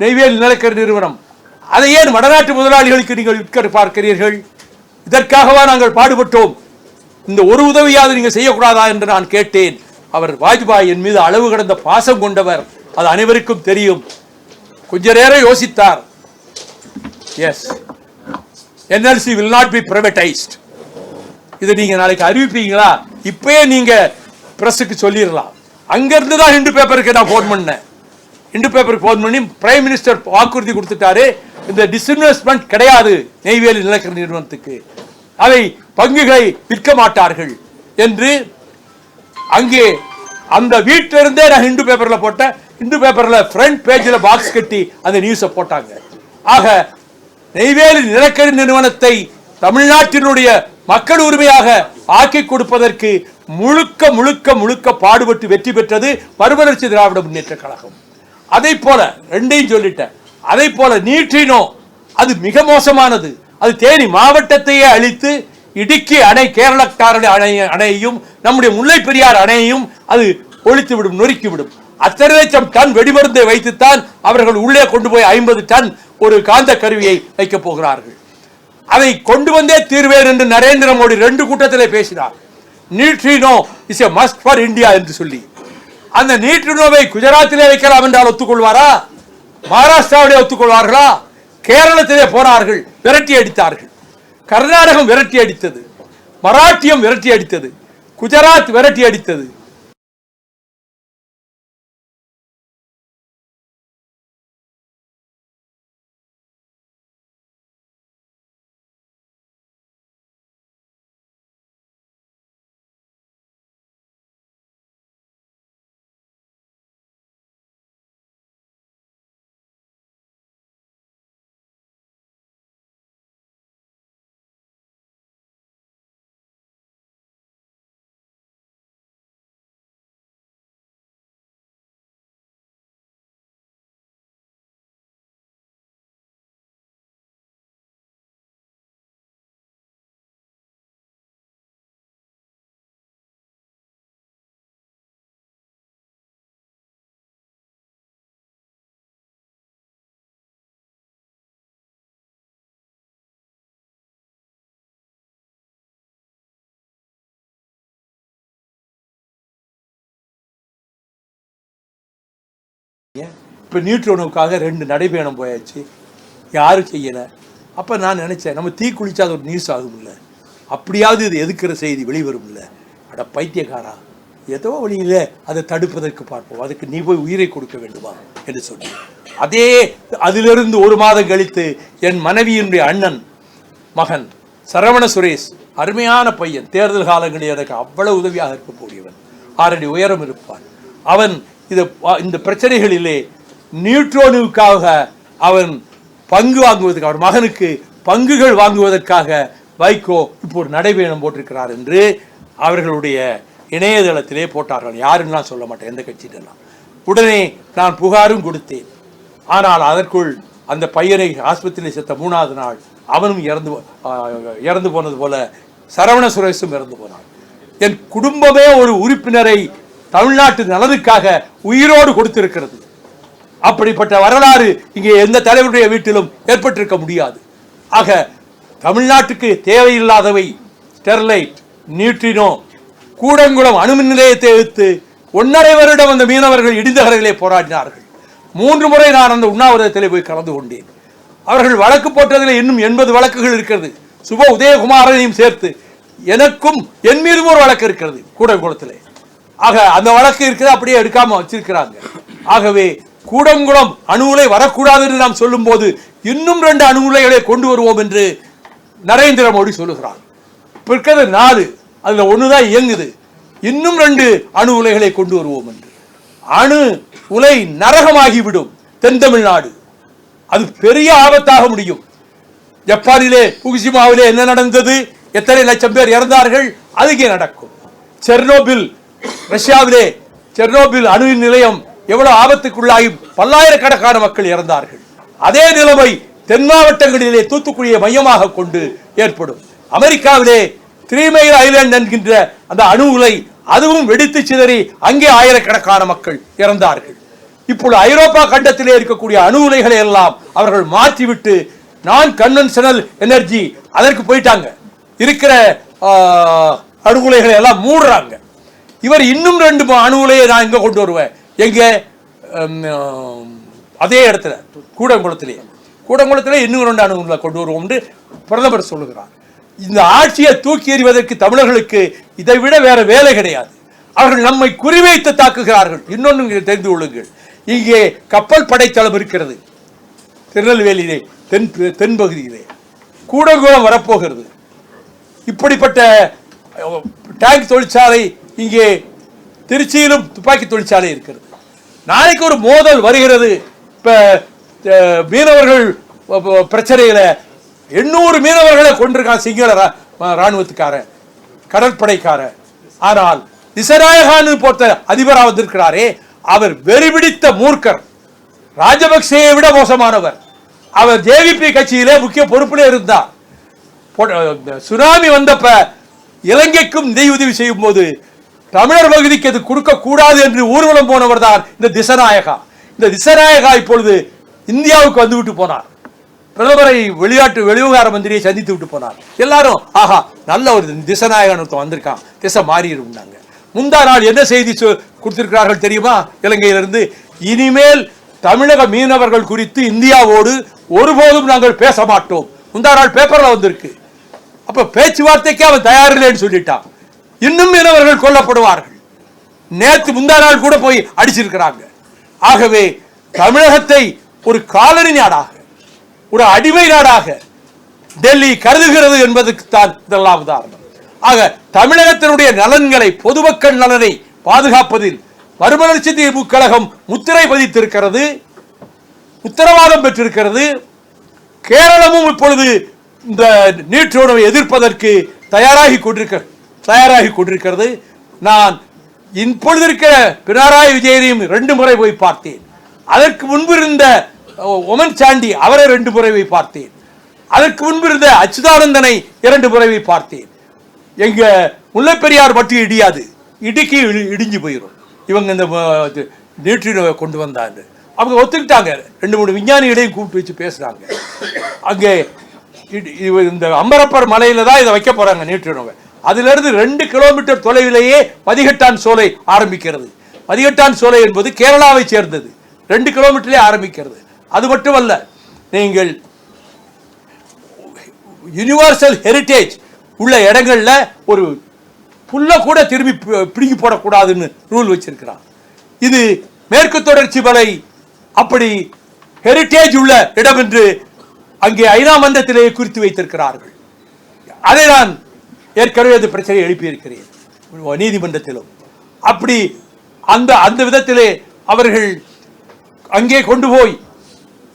நெய்வேலி நிலக்கரி நிறுவனம். அதை ஏன் வடநாட்டு முதலாளிகளுக்கு நீங்கள் விற்க பார்க்கிறீர்கள்? இதற்காகவா நாங்கள் பாடுபட்டோம்? இந்த ஒரு உதவியாவது நீங்கள் செய்யக்கூடாதா என்று நான் கேட்டேன். அவர் வாஜ்பாய் என் மீது அளவு கடந்த பாசம் கொண்டவர், அது அனைவருக்கும் தெரியும். கொஞ்ச நேரம் யோசித்தார். Yes, NLC will not be privatized. இதை நீங்க நாளைக்கு அறிவிப்பீங்களா? இப்பயே நீங்க பிரஸுக்கு சொல்லிடலாம். அங்கிருந்து தான் ஹிந்து பேப்பருக்கு நான் போன் பண்ணேன். ஹிந்து பேப்பருக்கு போன் பண்ணி பிரைம் மினிஸ்டர் வாக்குறுதி கொடுத்துட்டாரு, இந்த டிஸ்இன்வெஸ்ட்மெண்ட் கிடையாது நெய்வேலி நிலக்கரி நிறுவனத்துக்கு, அதை பங்குகளை விற்க மாட்டார்கள் என்று. அங்கே அந்த வீட்டிலிருந்தே நான் ஹிந்து பேப்பர்ல போட்டேன். ஹிந்து பேப்பர்ல ஃப்ரண்ட் பேஜில் பாக்ஸ் கட்டி அந்த நியூஸை போட்டாங்க. ஆக நெய்வேலி நிலக்கரி நிறுவனத்தை தமிழ்நாட்டினுடைய மக்கள் உரிமையாக ஆக்கி கொடுப்பதற்கு முழுக்க முழுக்க முழுக்க பாடுபட்டு வெற்றி பெற்றது மறுமலர்ச்சி திராவிட முன்னேற்ற கழகம். அதை போல ரெண்டையும் சொல்லிட்டேன். அதை போல நீற்றினோ அது மிக மோசமானது. அது தேனி மாவட்டத்தையே அழித்து இடுக்கி அணை, கேரளக்காரன் அணையையும் நம்முடைய முல்லை பெரியார் அணையையும் அது ஒழித்துவிடும், நொறுக்கிவிடும். 1,00,000 டன் வெடிமருந்தை வைத்துத்தான் அவர்கள் உள்ளே கொண்டு போய் 50 டன் ஒரு காந்த கருவியை வைக்கப் போகிறார்கள். அதை கொண்டு வந்தே தீர்வேன் என்று நரேந்திர மோடி 2 கூட்டத்திலே பேசினார். Neutrino is a must for India என்று சொல்லி, அந்த நியூட்ரினோவை குஜராத்திலே வைக்கலாம் என்றால் ஒத்துக்கொள்வாரா? மகாராஷ்டிராவிலே ஒத்துக்கொள்வார்களா? கேரளத்திலே போனார்கள், விரட்டி அடித்தார்கள். கர்நாடகம் விரட்டி அடித்தது, மராட்டியம் விரட்டி அடித்தது, குஜராத் விரட்டி அடித்தது. இப்போ நியூட்ரோனுக்காக 2 நடைபயணம் போயாச்சு, யாரும் செய்யலை. அப்போ நான் நினச்சேன், நம்ம தீ குளிச்சா அது ஒரு நியூஸ் ஆகும் இல்லை, அப்படியாவது இது எதுக்கிற செய்தி வெளிவரும் இல்லை. அட பைத்தியக்காரா, ஏதோ வழியில் அதை தடுப்பதற்கு பார்ப்போம், அதுக்கு நீ போய் உயிரை கொடுக்க வேண்டுமா என்று சொன்னேன். அதே அதிலிருந்து 1 மாதம் கழித்து என் மனைவியினுடைய அண்ணன் மகன் சரவண சுரேஷ், அருமையான பையன், தேர்தல் காலங்களில் எனக்கு அவ்வளவு உதவியாக இருக்கக்கூடியவன், 6 அடி உயரம் இருப்பான். அவன் இந்த பிரச்சனைகளிலே நியூட்ரோனுக்காக அவன் பங்கு வாங்குவதற்கு, அவர் மகனுக்கு பங்குகள் வாங்குவதற்காக வைகோ இப்போ ஒரு நடைபயணம் போட்டிருக்கிறார் என்று அவர்களுடைய இணையதளத்திலே போட்டார்கள். யாருன்னா சொல்ல மாட்டேன், எந்த கட்சியிலாம் உடனே நான் புகாரும் கொடுத்தேன். ஆனால் அதற்குள் அந்த பையனை ஆஸ்பத்திரியில் செத்த 3வது நாள் அவனும் இறந்து போனது போல சரவண சுரேஷும் இறந்து போனான். என் குடும்பமே ஒரு உறுப்பினரை தமிழ்நாட்டு நலனுக்காக உயிரோடு கொடுத்திருக்கிறது. அப்படிப்பட்ட வரலாறு இங்கே எந்த தலைவருடைய வீட்டிலும் ஏற்பட்டிருக்க முடியாது. ஆக தமிழ்நாட்டுக்கு தேவையில்லாதவை ஸ்டெர்லைட், நியூட்ரினோ, கூடங்குளம் அணுமின் நிலையத்தை எதிர்த்து 1.5 வருடம் அந்த மீனவர்கள் இடிந்த கரையிலே போராடினார்கள். 3 முறை நான் அந்த உண்ணாவிரதத்திலே போய் கலந்து கொண்டேன். அவர்கள் வழக்கு போட்டதில் இன்னும் 80 வழக்குகள் இருக்கிறது. சுப உதயகுமாரனையும் சேர்த்து எனக்கும் என் மீதும் ஒரு வழக்கு இருக்கிறது கூடங்குளத்திலே. ஆக அந்த வழக்கு இருக்கிறது, அப்படியே எடுக்காம வச்சிருக்கிறாங்க. ஆகவே கூடங்குளம் அணு உலை வரக்கூடாது என்று நாம் சொல்லும் போது இன்னும் 2 அணு உலைகளை கொண்டு வருவோம் என்று நரேந்திர மோடி சொல்லுகிறார். இப்போ இருக்கிறது 4, அதுல 1 தான் இயங்குது. இன்னும் 2 அணு உலைகளை கொண்டு வருவோம் என்று. அணு உலை நரகமாகிவிடும் தென் தமிழ்நாடு. அது பெரிய ஆபத்தாக முடியும். ஜப்பானிலே புகுஷிமாவிலே என்ன நடந்தது, எத்தனை லட்சம் பேர் இறந்தார்கள், அதுக்கே நடக்கும். செர்னோபில், ரஷ்யாவிலே செர்னோபில் அணு நிலையம் எவ்வளவு ஆபத்துக்குள்ளாகி பல்லாயிரக்கணக்கான மக்கள் இறந்தார்கள். அதே நிலைமை தென் மாவட்டங்களிலே தூத்துக்குடியை மையமாக கொண்டு ஏற்படும். அமெரிக்காவிலே 3 மைல் ஐலாண்ட் என்கின்ற அந்த அணு உலை அதுவும் வெடித்து சிதறி அங்கே ஆயிரக்கணக்கான மக்கள் இறந்தார்கள். இப்பொழுது ஐரோப்பா கண்டத்திலே இருக்கக்கூடிய அணு உலைகளை எல்லாம் அவர்கள் மாற்றிவிட்டு நான் கன்வென்ஷனல் எனர்ஜி அதற்கு போயிட்டாங்க. இருக்கிற அணு உலைகளை எல்லாம் மூடுறாங்க. இவர் இன்னும் 2 அணு உலையை நான் எங்க கொண்டு வருவேன், எங்க அதே இடத்துல கூடங்குளத்திலே இன்னும் 2 அணு உலை கொண்டு வருவோம் என்று பிரதமர் சொல்லுகிறார். இந்த ஆட்சியை தூக்கி எறிவதற்கு தமிழர்களுக்கு இதை விட வேற வேலை கிடையாது. அவர்கள் நம்மை குறிவைத்து தாக்குகிறார்கள். இன்னொன்று தெரிந்து கொள்ளுங்கள், இங்கே கப்பல் படைத்தளம் இருக்கிறது திருநெல்வேலியிலே, தென்பகுதியிலே கூடங்குளம் வரப்போகிறது. இப்படிப்பட்ட டேங்க் தொழிற்சாலை இங்கே திருச்சியிலும் துப்பாக்கி தொழிற்சாலை இருக்கிறது. நாளைக்கு ஒரு மோதல் வருகிறது. இப்ப மீனவர்கள் பிரச்சனையில 800 மீனவர்களை கொண்டிருக்கான் சிங்கள ராணுவத்துக்காரன், கடற்படைக்காரன். ஆனால் திசநாயகான்னு போட்ட அதிபராக வந்திருக்கிறாரே, அவர் வெறிபிடித்த மூர்க்கர், ராஜபக்சேயை விட மோசமானவர். அவர் ஜேவிபி கட்சியிலே முக்கிய பொறுப்பிலே இருந்தார். சுனாமி வந்தப்ப இலங்கைக்கும் நிதியுதவி செய்யும் போது தமிழர் பகுதிக்கு அது கொடுக்க கூடாது என்று ஊர்வலம் போனவர் தான் இந்த திசநாயகா. இந்த திசநாயகா இப்பொழுது இந்தியாவுக்கு வந்துவிட்டு போனார். பிரதமரை வெளிவிவகார மந்திரியை சந்தித்து விட்டு போனார். எல்லாரும் ஆஹா நல்ல ஒரு திசநாயகன் வந்திருக்கான், திசை மாறிடும்னாங்க. முந்தா நாள் என்ன செய்தி கொடுத்திருக்கிறார்கள் தெரியுமா? இலங்கையிலிருந்து, இனிமேல் தமிழக மீனவர்கள் குறித்து இந்தியாவோடு ஒருபோதும் நாங்கள் பேச மாட்டோம். முந்தா நாள் பேப்பர்ல வந்திருக்கு. அப்ப பேச்சுவார்த்தைக்கு அவன் தயாரில்லைன்னு சொல்லிட்டான். இன்னும் மீனவர்கள் கொல்லப்படுவார்கள். நேற்று முந்தா நாள் கூட போய் அடிச்சிருக்கிறாங்க. ஆகவே தமிழகத்தை ஒரு காலனி நாடாக, ஒரு அடிமை நாடாக டெல்லி கருதுகிறது என்பதற்கு தான் இதெல்லாம் உதாரணம். ஆக தமிழகத்தினுடைய நலன்களை, பொதுமக்கள் நலனை பாதுகாப்பதில் மறுமலர்ச்சி திமுக கழகம் முத்திரை பதித்திருக்கிறது, உத்தரவாதம் பெற்றிருக்கிறது. கேரளமும் இப்பொழுது இந்த நீட்டோவை எதிர்ப்பதற்கு தயாராகி கொண்டிருக்கிறது. நான் இப்பொழுது இருக்கிற பினராயி விஜயனையும் 2 முறை போய் பார்த்தேன். அதற்கு முன்பு இருந்த ஒமன் சாண்டி அவரை 2 முறை போய் பார்த்தேன். அதற்கு முன்பு இருந்த அச்சுதானந்தனை 2 முறை போய் பார்த்தேன். எங்க முல்லைப்பெரியார் மட்டும் இடியாது, இடுக்கி இடிஞ்சு போயிடும். இவங்க இந்த நியூட்ரினோவை கொண்டு வந்தாங்க. அவங்க ஒத்துக்கிட்டாங்க. 2-3 விஞ்ஞானிகளையும் கூப்பிட்டு வச்சு பேசுறாங்க. அங்கே இந்த அம்பரப்பர் மலையில தான் இதை வைக்க போறாங்க நியூட்ரினோவை. அதிலிருந்து 2 கிலோமீட்டர் தொலைவிலேயே மதிகட்டான் சோலை ஆரம்பிக்கிறது. மதிகட்டான் சோலை என்பது கேரளாவை சேர்ந்தது. 2 கிலோமீட்டர்லேயே ஆரம்பிக்கிறது. அது மட்டுமல்ல, நீங்கள் யுனிவர்சல் ஹெரிட்டேஜ் உள்ள இடங்கள்ல ஒரு புல்ல கூட திரும்பி பிடுங்கி போடக்கூடாதுன்னு ரூல் வச்சிருக்கிறான். இது மேற்கு தொடர்ச்சி மலை அப்படி ஹெரிட்டேஜ் உள்ள இடம் என்று அங்கே ஐநா மன்றத்திலே குறித்து வைத்திருக்கிறார்கள். அதை நான் ஏற்கனவே அந்த பிரச்சனையை எழுப்பியிருக்கிறேன் நீதிமன்றத்திலும். அப்படி அந்த விதத்திலே அவர்கள் அங்கே கொண்டு போய்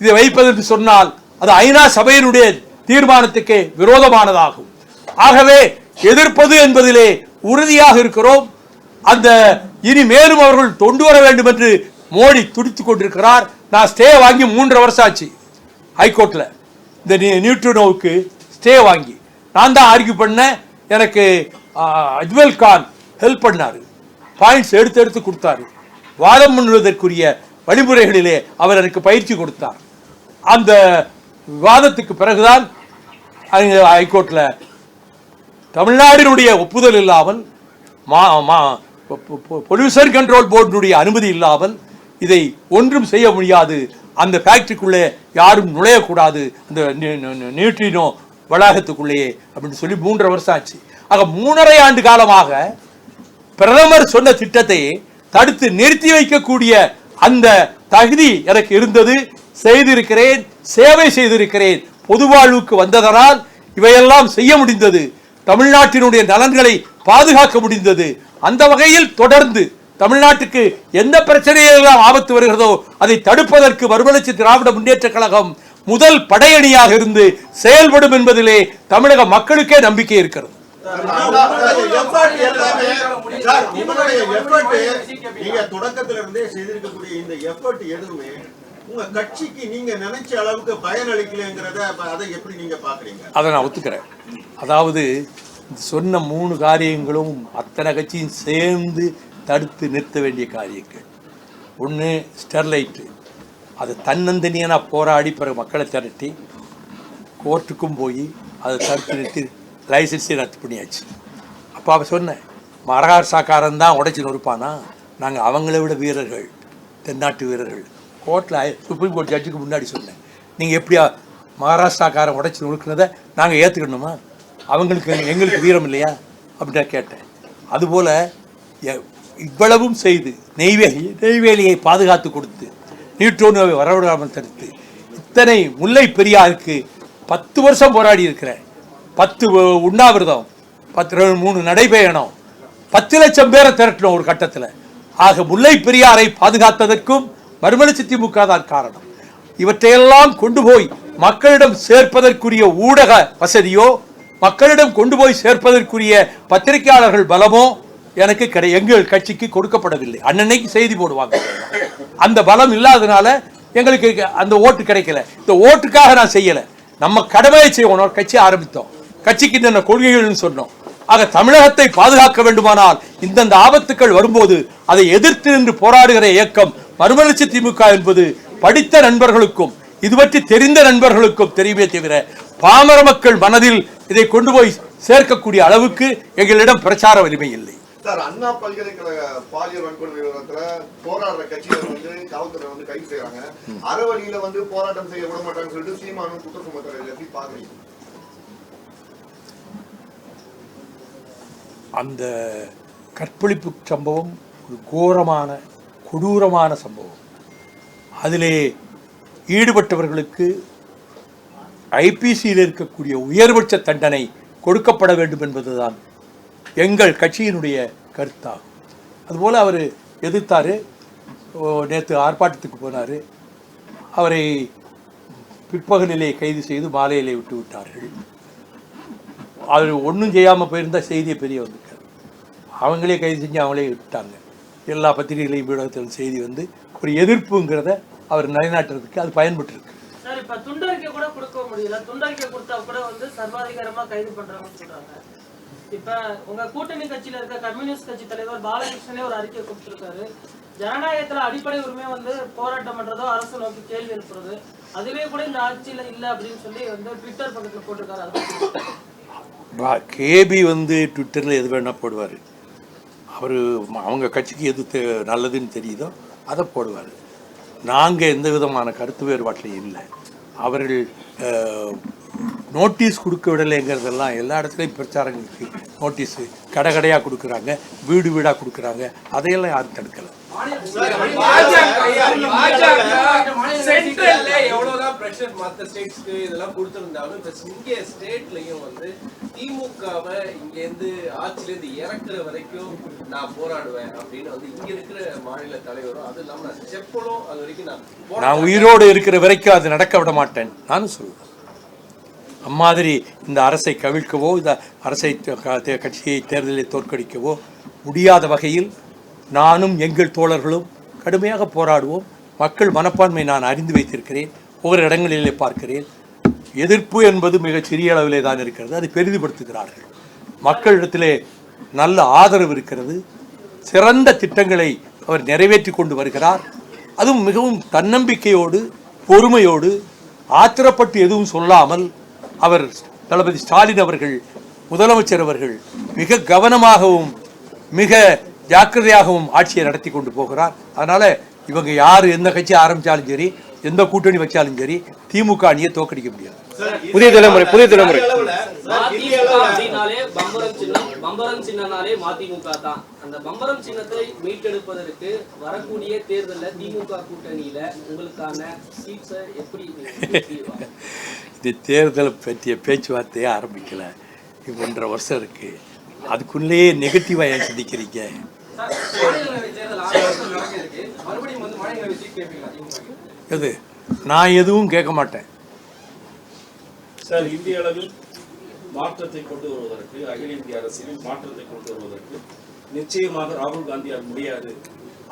இதை வைப்பது என்று சொன்னால் அது ஐநா சபையினுடைய தீர்மானத்துக்கு விரோதமானதாகும். ஆகவே எதிர்ப்பது என்பதிலே உறுதியாக இருக்கிறோம். அந்த இனி மேலும் அவர்கள் கொண்டு வர வேண்டும் என்று மோடி துடித்து கொண்டிருக்கிறார். நான் ஸ்டே வாங்கி 3.5 வருஷம் ஆச்சு ஹைகோர்ட்ல. இந்த நியூட்ரினோவுக்கு ஸ்டே வாங்கி நான் தான் ஆர்கியூ பண்ணேன். எனக்கு அஜ்மல் கான் ஹெல்ப் பண்ணாரு, பாயிண்ட்ஸ் எடுத்து கொடுத்தாரு. வாதம் பண்ணுவதற்குரிய வழிமுறைகளிலே அவர் எனக்கு பயிற்சி கொடுத்தார். அந்த விவாதத்துக்கு பிறகுதான் ஹைகோர்ட்ல தமிழ்நாட்டினுடைய ஒப்புதல் இல்லாமல் பொல்யூஷன் கண்ட்ரோல் போர்டினுடைய அனுமதி இல்லாமல் இதை ஒன்றும் செய்ய முடியாது, அந்த ஃபேக்டரிக்குள்ளே யாரும் நுழையக்கூடாது, அந்த நியூட்ரினோ வளாகத்துக்குள்ளேயே அப்படின்னு சொல்லி 3.5 வருஷம் ஆச்சு. ஆக 3.5 ஆண்டு காலமாக பிரதமர் சொன்ன திட்டத்தை தடுத்து நிறுத்தி வைக்கக்கூடிய அந்த தகுதி எனக்கு இருந்தது. செய்திருக்கிறேன், சேவை செய்திருக்கிறேன். பொது வாழ்வுக்கு வந்ததனால் இவையெல்லாம் செய்ய முடிந்தது. தமிழ்நாட்டினுடைய நலன்களை பாதுகாக்க முடிந்தது. அந்த வகையில் தொடர்ந்து தமிழ்நாட்டுக்கு எந்த பிரச்சனையெல்லாம் ஆபத்து வருகிறதோ அதை தடுப்பதற்கு மறுமலர்ச்சி திராவிட முன்னேற்ற கழகம் முதல் படையணியாக இருந்து செயல்படும் என்பதிலே தமிழக மக்களுக்கே நம்பிக்கை இருக்கிறது. தொடக்கத்திலிருந்தே செய்திருக்கக்கூடிய இந்த எஃபர்ட் எதுவுமே உங்க கட்சிக்கு நீங்க நினைச்ச அளவுக்கு பயனளிக்கலங்கிறத அதை எப்படி நீங்க பாக்குறீங்க? அதை நான் ஒத்துக்கிறேன். அதாவது சொன்ன 3 காரியங்களும் அத்தனை கட்சியும் சேர்ந்து தடுத்து நிறுத்த வேண்டிய காரியங்கள். ஒன்று ஸ்டெர்லைட்டு, அது தன்னந்தனியாக போராடி பிறகு மக்களை திரட்டி கோர்ட்டுக்கும் போய் அதை தடுத்து நிறுத்தி லைசன்ஸே ரத்து பண்ணியாச்சு. அப்போ அவ சொன்னேன், மகாராஷ்டிராக்காரன் தான் உடைச்சி நொறுப்பானா? நாங்கள் அவங்கள விட வீரர்கள், தென்னாட்டு வீரர்கள். கோர்ட்டில் சுப்ரீம் கோர்ட் ஜட்ஜுக்கு முன்னாடி சொன்னேன், நீங்கள் எப்படியா மகாராஷ்டிராக்காரன் உடைச்சி நொறுக்குனதை நாங்கள் ஏற்றுக்கணுமா? அவங்களுக்கு எங்களுக்கு வீரம் இல்லையா அப்படின்னா கேட்டேன். அதுபோல் இவ்வளவும் செய்து நெய்வேலியை பாதுகாத்து கொடுத்து நியூட்ரினோவை வரவிடாமல் தடுத்து இத்தனை முல்லை பெரியாருக்கு 10 வருஷம் போராடி இருக்கிறேன். 10 உண்ணாவிரதம், 3 நடைபயணம், 10 லட்சம் பேரை திரட்டணும் ஒரு கட்டத்தில். ஆக முல்லை பெரியாரை பாதுகாத்ததற்கும் மறுமலர்ச்சி திமுக தான் காரணம். இவற்றையெல்லாம் கொண்டு போய் மக்களிடம் சேர்ப்பதற்குரிய ஊடக வசதியோ மக்களிடம் கொண்டு போய் சேர்ப்பதற்குரிய பத்திரிகையாளர்கள் பலமோ எனக்கு எங்கள் கட்சிக்கு கொடுக்கப்படவில்லை. அன்னன்னைக்கு செய்தி போடுவாங்க. அந்த பலம் இல்லாதனால எங்களுக்கு அந்த ஓட்டு கிடைக்கல. இந்த ஓட்டுக்காக நான் செய்யலை, நம்ம கடமையை செய்யணும். கட்சி ஆரம்பித்தோம், கட்சிக்கு என்ன கொள்கைகள்னு சொன்னோம். ஆக தமிழகத்தை பாதுகாக்க வேண்டுமானால் இந்தந்த ஆபத்துக்கள் வரும்போது அதை எதிர்த்து நின்று போராடுகிற இயக்கம் மறுமலர்ச்சி திமுக என்பது படித்த நண்பர்களுக்கும் இது பற்றி தெரிந்த நண்பர்களுக்கும் தெரியுமே தவிர பாமர மக்கள் மனதில் இதை கொண்டு போய் சேர்க்கக்கூடிய அளவுக்கு எங்களிடம் பிரச்சார வலிமை இல்லை. சார், அண்ணா பல்கலைக்கழக பாலியல் வன்கொடுமை விவகாரத்துல போராடுற கட்சிகள் காவல்துறை கைது செய்யறாங்க, அறவழியில போராட்டம் செய்ய விட மாட்டாங்கன்னு சொல்லிட்டு சீமானும் குற்றம் சுமத்துறது எப்படி பாக்குறீங்க? அந்த கற்பழிப்பு சம்பவம் ஒரு கோரமான கொடூரமான சம்பவம். அதிலே ஈடுபட்டவர்களுக்கு ஐபிசியில் இருக்கக்கூடிய உயர்பட்ச தண்டனை கொடுக்கப்பட வேண்டும் என்பதுதான் எங்கள் கட்சியினுடைய கருத்தாகும். அதுபோல் அவர் எதிர்த்தார். நேற்று ஆர்ப்பாட்டத்துக்கு போனார். அவரை பிற்பகலிலே கைது செய்து மாலையிலே விட்டு விட்டார்கள். அவர் ஒன்றும் செய்யாமல் போயிருந்தால் செய்தியை பெரிய வந்திருக்காரு. அவங்களே கைது செஞ்சு அவங்களே விட்டாங்க. எல்லா பத்திரிகைகளையும் ஊடகத்திலும் செய்தி ஒரு எதிர்ப்புங்கிறத அவர் நிலைநாட்டுறதுக்கு அது பயன்பட்டுருக்கு. சார், இப்ப துண்டறிக்கை கூட கொடுக்க முடியல. துண்டறிக்கை கொடுத்தா கூட சர்வாதிகாரமா கைது பண்றாங்கன்னு சொல்றாங்க. இப்ப உங்க கூட்டணி கட்சியில இருக்க கம்யூனிஸ்ட் கட்சி தலைவர் பாலகிருஷ்ணனே ஒரு அறிக்கை கொடுத்திருக்காரு. ஜனநாயகத்துல அடிப்படை உரிமை போராட்டம் பண்றதோ அரசு நோக்கி கேள்வி எழுப்புறது, அதுவே கூட இந்த ஆட்சியில இல்ல அப்படின்னு சொல்லி ட்விட்டர் பக்கத்துல போட்டிருக்காரு. கேபி ட்விட்டர்ல எது வேணா போடுவார். அவர் அவங்க கட்சிக்கு எது நல்லதுன்னு தெரியுதோ அதை போடுவார். நாங்கள் எந்த விதமான கருத்து வேறுபாட்டிலையும் இல்லை. அவர்கள் நோட்டீஸ் கொடுக்க விடலைங்கிறதெல்லாம் எல்லா இடத்துலையும் பிரச்சாரங்களுக்கு நோட்டீஸு கடையாக கொடுக்குறாங்க, வீடு வீடாக கொடுக்குறாங்க. அதையெல்லாம் யாரும் தடுக்கலை. எவ்வளவுதான் பிரஷர் மற்ற ஸ்டேட்ஸ்க்கு இதெல்லாம் கொடுத்திருந்தாலும் இங்க ஸ்டேட்லயும் திமுகவை இங்க இருந்து ஆட்சியில இருந்து இறக்குற வரைக்கும் நான் போராடுவேன் அப்படின்னு இங்க இருக்கிற மாநில தலைவரும் அது இல்லாம செப்பலும் அது வரைக்கும் நான் உயிரோடு இருக்கிற வரைக்கும் அது நடக்க விட மாட்டேன் நானும் சொல்லுவேன். அம்மாதிரி இந்த அரசை கவிழ்க்கவோ இந்த அரசை கட்சியை தேர்தலில் தோற்கடிக்கவோ முடியாத வகையில் நானும் எங்கள் தோழர்களும் கடுமையாக போராடுவோம். மக்கள் மனப்பான்மை நான் அறிந்து வைத்திருக்கிறேன், ஒவ்வொரு இடங்களிலே பார்க்கிறேன். எதிர்ப்பு என்பது மிகச் சிறிய அளவிலே தான் இருக்கிறது, அதை பெரிதுபடுத்துகிறார்கள். மக்களிடத்திலே நல்ல ஆதரவு இருக்கிறது. சிறந்த திட்டங்களை அவர் நிறைவேற்றி கொண்டு வருகிறார். அதுவும் மிகவும் தன்னம்பிக்கையோடு, பொறுமையோடு, ஆத்திரப்பட்டு எதுவும் சொல்லாமல் அவர் தளபதி ஸ்டாலின் அவர்கள், முதலமைச்சர் அவர்கள் மிக கவனமாகவும் மிக ஜாக்கிரதையாகவும் ஆட்சியை நடத்தி கொண்டு போகிறார். அதனால இவங்க யார் எந்த கட்சி ஆரம்பித்தாலும் சரி, எந்த கூட்டணி வச்சாலும் சரி, திமுக அணியை தோற்கடிக்க முடியாது. புதிய தலைமுறை பம்பரம் சின்னனாலே மதிமுக தான். அந்த பம்பரம் சின்னத்தை மீட்டெடுப்பதற்கு வரக்கூடிய தேர்தலில் திமுக கூட்டணியில உங்களுக்கான சீட்ஸை எப்படி இது தேர்தலை பற்றிய பேச்சுவார்த்தையே ஆரம்பிக்கல. 1.5 வருஷம் இருக்கு, அதுக்குள்ளேயே நெகட்டிவா ஏன் சிந்திக்கிறீங்க? எது நான் எதுவும் கேட்க மாட்டேன் சார். இந்திய அளவில் மாற்றத்தை கொண்டு வருவதற்கு, அகில இந்திய அரசியலில் மாற்றத்தை கொண்டு வருவதற்கு நிச்சயமாக ராகுல் காந்தியால் முடியாது.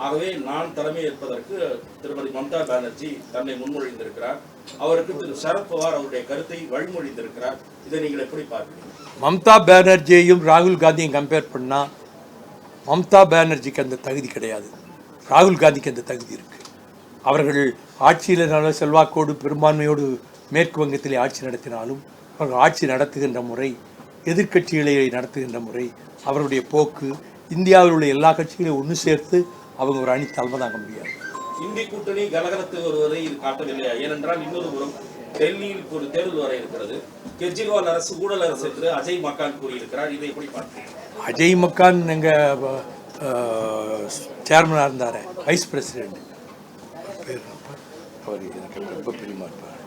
ஆகவே நான் தலைமை ஏற்பதற்கு திருமதி மம்தா பானர்ஜி தன்னை முன்மொழிந்திருக்கிறார். அவருக்கு திரு சரத்பவார் அவருடைய கருத்தை வழிமொழிந்திருக்கிறார். இதை நீங்கள் எப்படி பார்க்கிறீங்க? மம்தா பானர்ஜியையும் ராகுல் காந்தியும் கம்பேர் பண்ணா மம்தா பானர்ஜிக்கு அந்த தகுதி கிடையாது, ராகுல் காந்திக்கு அந்த தகுதி இருக்கு. அவர்கள் ஆட்சியில் நல்ல செல்வாக்கோடு பெரும்பான்மையோடு மேற்கு வங்கத்திலே ஆட்சி நடத்தினாலும் அவர்கள் ஆட்சி நடத்துகின்ற முறை, எதிர்க்கட்சிகளை நடத்துகின்ற முறை, அவருடைய போக்கு, இந்தியாவில் உள்ள எல்லா கட்சிகளையும் ஒன்று சேர்த்து அவங்க ஒரு அணி தலைமை தாங்க முடியாது. இந்தி கூட்டணி கலகலத்து வருவதை இது காட்டவில்லை. ஏனென்றால் இன்னொரு புறம் டெல்லியில் ஒரு தேர்தல் வர இருக்கிறது. கெஜ்ரிவால் அரசு ஊழல் அரசு என்று அஜய் மக்கான் கூறியிருக்கிறார். இதை எப்படி பார்க்கிறீங்க? அஜய் மக்கான் எங்கள் சேர்மனாக இருந்தார், வைஸ் பிரசிடென்ட், பேர் அவர் எனக்கு ரொம்ப பிரியமாக இருப்பார்,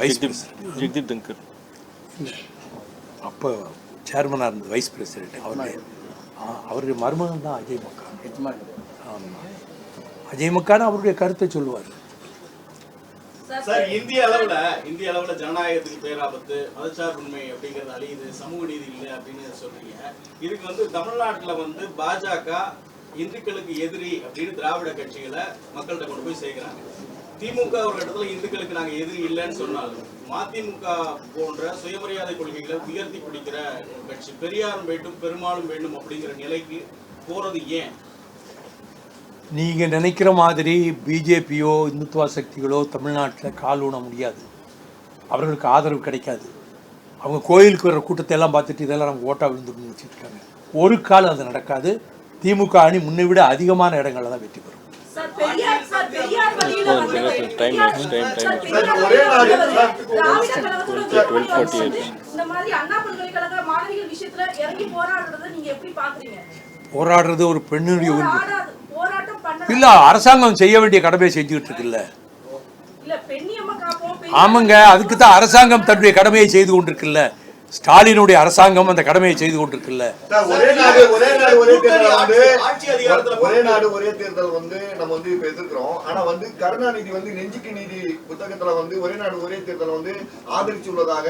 வைஸ் பிரசிடென்ட் ஜெகதீப் தங்கர். அப்போ சேர்மனாக இருந்தது வைஸ் பிரசிடென்ட். அவருடைய மருமகன் தான் அஜய் மக்கான். ஆமாம், அஜய் மக்கான் அவருடைய கருத்தை சொல்லுவார். சார், இந்திய அளவுல ஜனநாயகத்துக்கு பேராபத்து, மதச்சார்பின்மை அப்படிங்கிறது அழியுது, சமூக நீதி இல்லை அப்படின்னு சொல்றீங்க. இதுக்கு தமிழ்நாட்டுல பாஜக இந்துக்களுக்கு எதிரி அப்படின்னு திராவிட கட்சிகளை மக்கள்கிட்ட கொண்டு போய் சேர்க்கிறாங்க. திமுக ஒரு இடத்துல இந்துக்களுக்கு நாங்க எதிரி இல்லைன்னு சொன்னாலும் மதிமுக போன்ற சுயமரியாதை கொள்கைகளை உயர்த்தி பிடிக்கிற கட்சி பெரியாரும் வேண்டும் பெருமாளும் வேண்டும் அப்படிங்கிற நிலைக்கு போறது ஏன்? நீங்கள் நினைக்கிற மாதிரி பிஜேபியோ இந்துத்துவ சக்திகளோ தமிழ்நாட்டில் கால் ஊன முடியாது, அவர்களுக்கு ஆதரவு கிடைக்காது. அவங்க கோயிலுக்கு வர்ற கூட்டத்தை எல்லாம் பார்த்துட்டு இதெல்லாம் நமக்கு ஓட்டா விழுந்துன்னு வச்சுட்டு இருக்காங்க. ஒரு காலம் அது நடக்காது. திமுக அணி முன்னை விட அதிகமான இடங்களில் தான் வெற்றி பெறும். போராடுறது ஒரு பெண்ணுடைய உரிமை இல்ல, அரசாங்கம் செய்ய வேண்டிய கடமையை செஞ்சுக்கிட்டு இருக்குல்ல. ஆமாங்க, அதுக்கு தான் அரசாங்கம் தன்னுடைய கடமையை செய்து கொண்டிருக்குல்ல. ஸ்டாலினுடைய அரசாங்கம் அந்த கடமையை செய்து கொண்டிருக்குல்ல. ஒரே நாடு ஒரே தேர்தல் நம்ம இப்ப எதிர்க்கிறோம். ஆனா கருணாநிதி நெஞ்சுக்கு நீதி புத்தகத்துல ஒரே நாடு ஒரே தேர்தல் ஆதரிச்சுள்ளதாக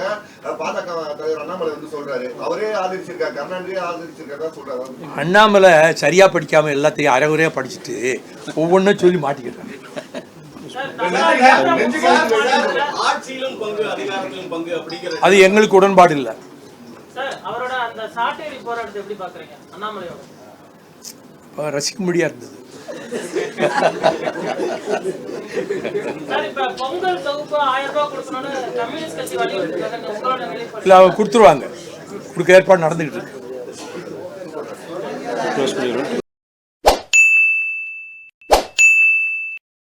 பாஜக தலைவர் அண்ணாமலை சொல்றாரு. அவரே ஆதரிச்சிருக்காரு, கருணாநிதியே ஆதரிச்சிருக்கா சொல்றாரு. அண்ணாமலை சரியா படிக்காம எல்லாத்தையும் அரைகுறையா படிச்சுட்டு ஒவ்வொன்னும் சொல்லி மாட்டிக்கிட்டாங்க. அது எங்களுக்கு உடன்பாடு இல்லை. ரசிக்கும்படியா இருந்தது. இல்ல, அவங்க கொடுத்துருவாங்க, கொடுக்க ஏற்பாடு நடந்துகிட்டு இருக்கு.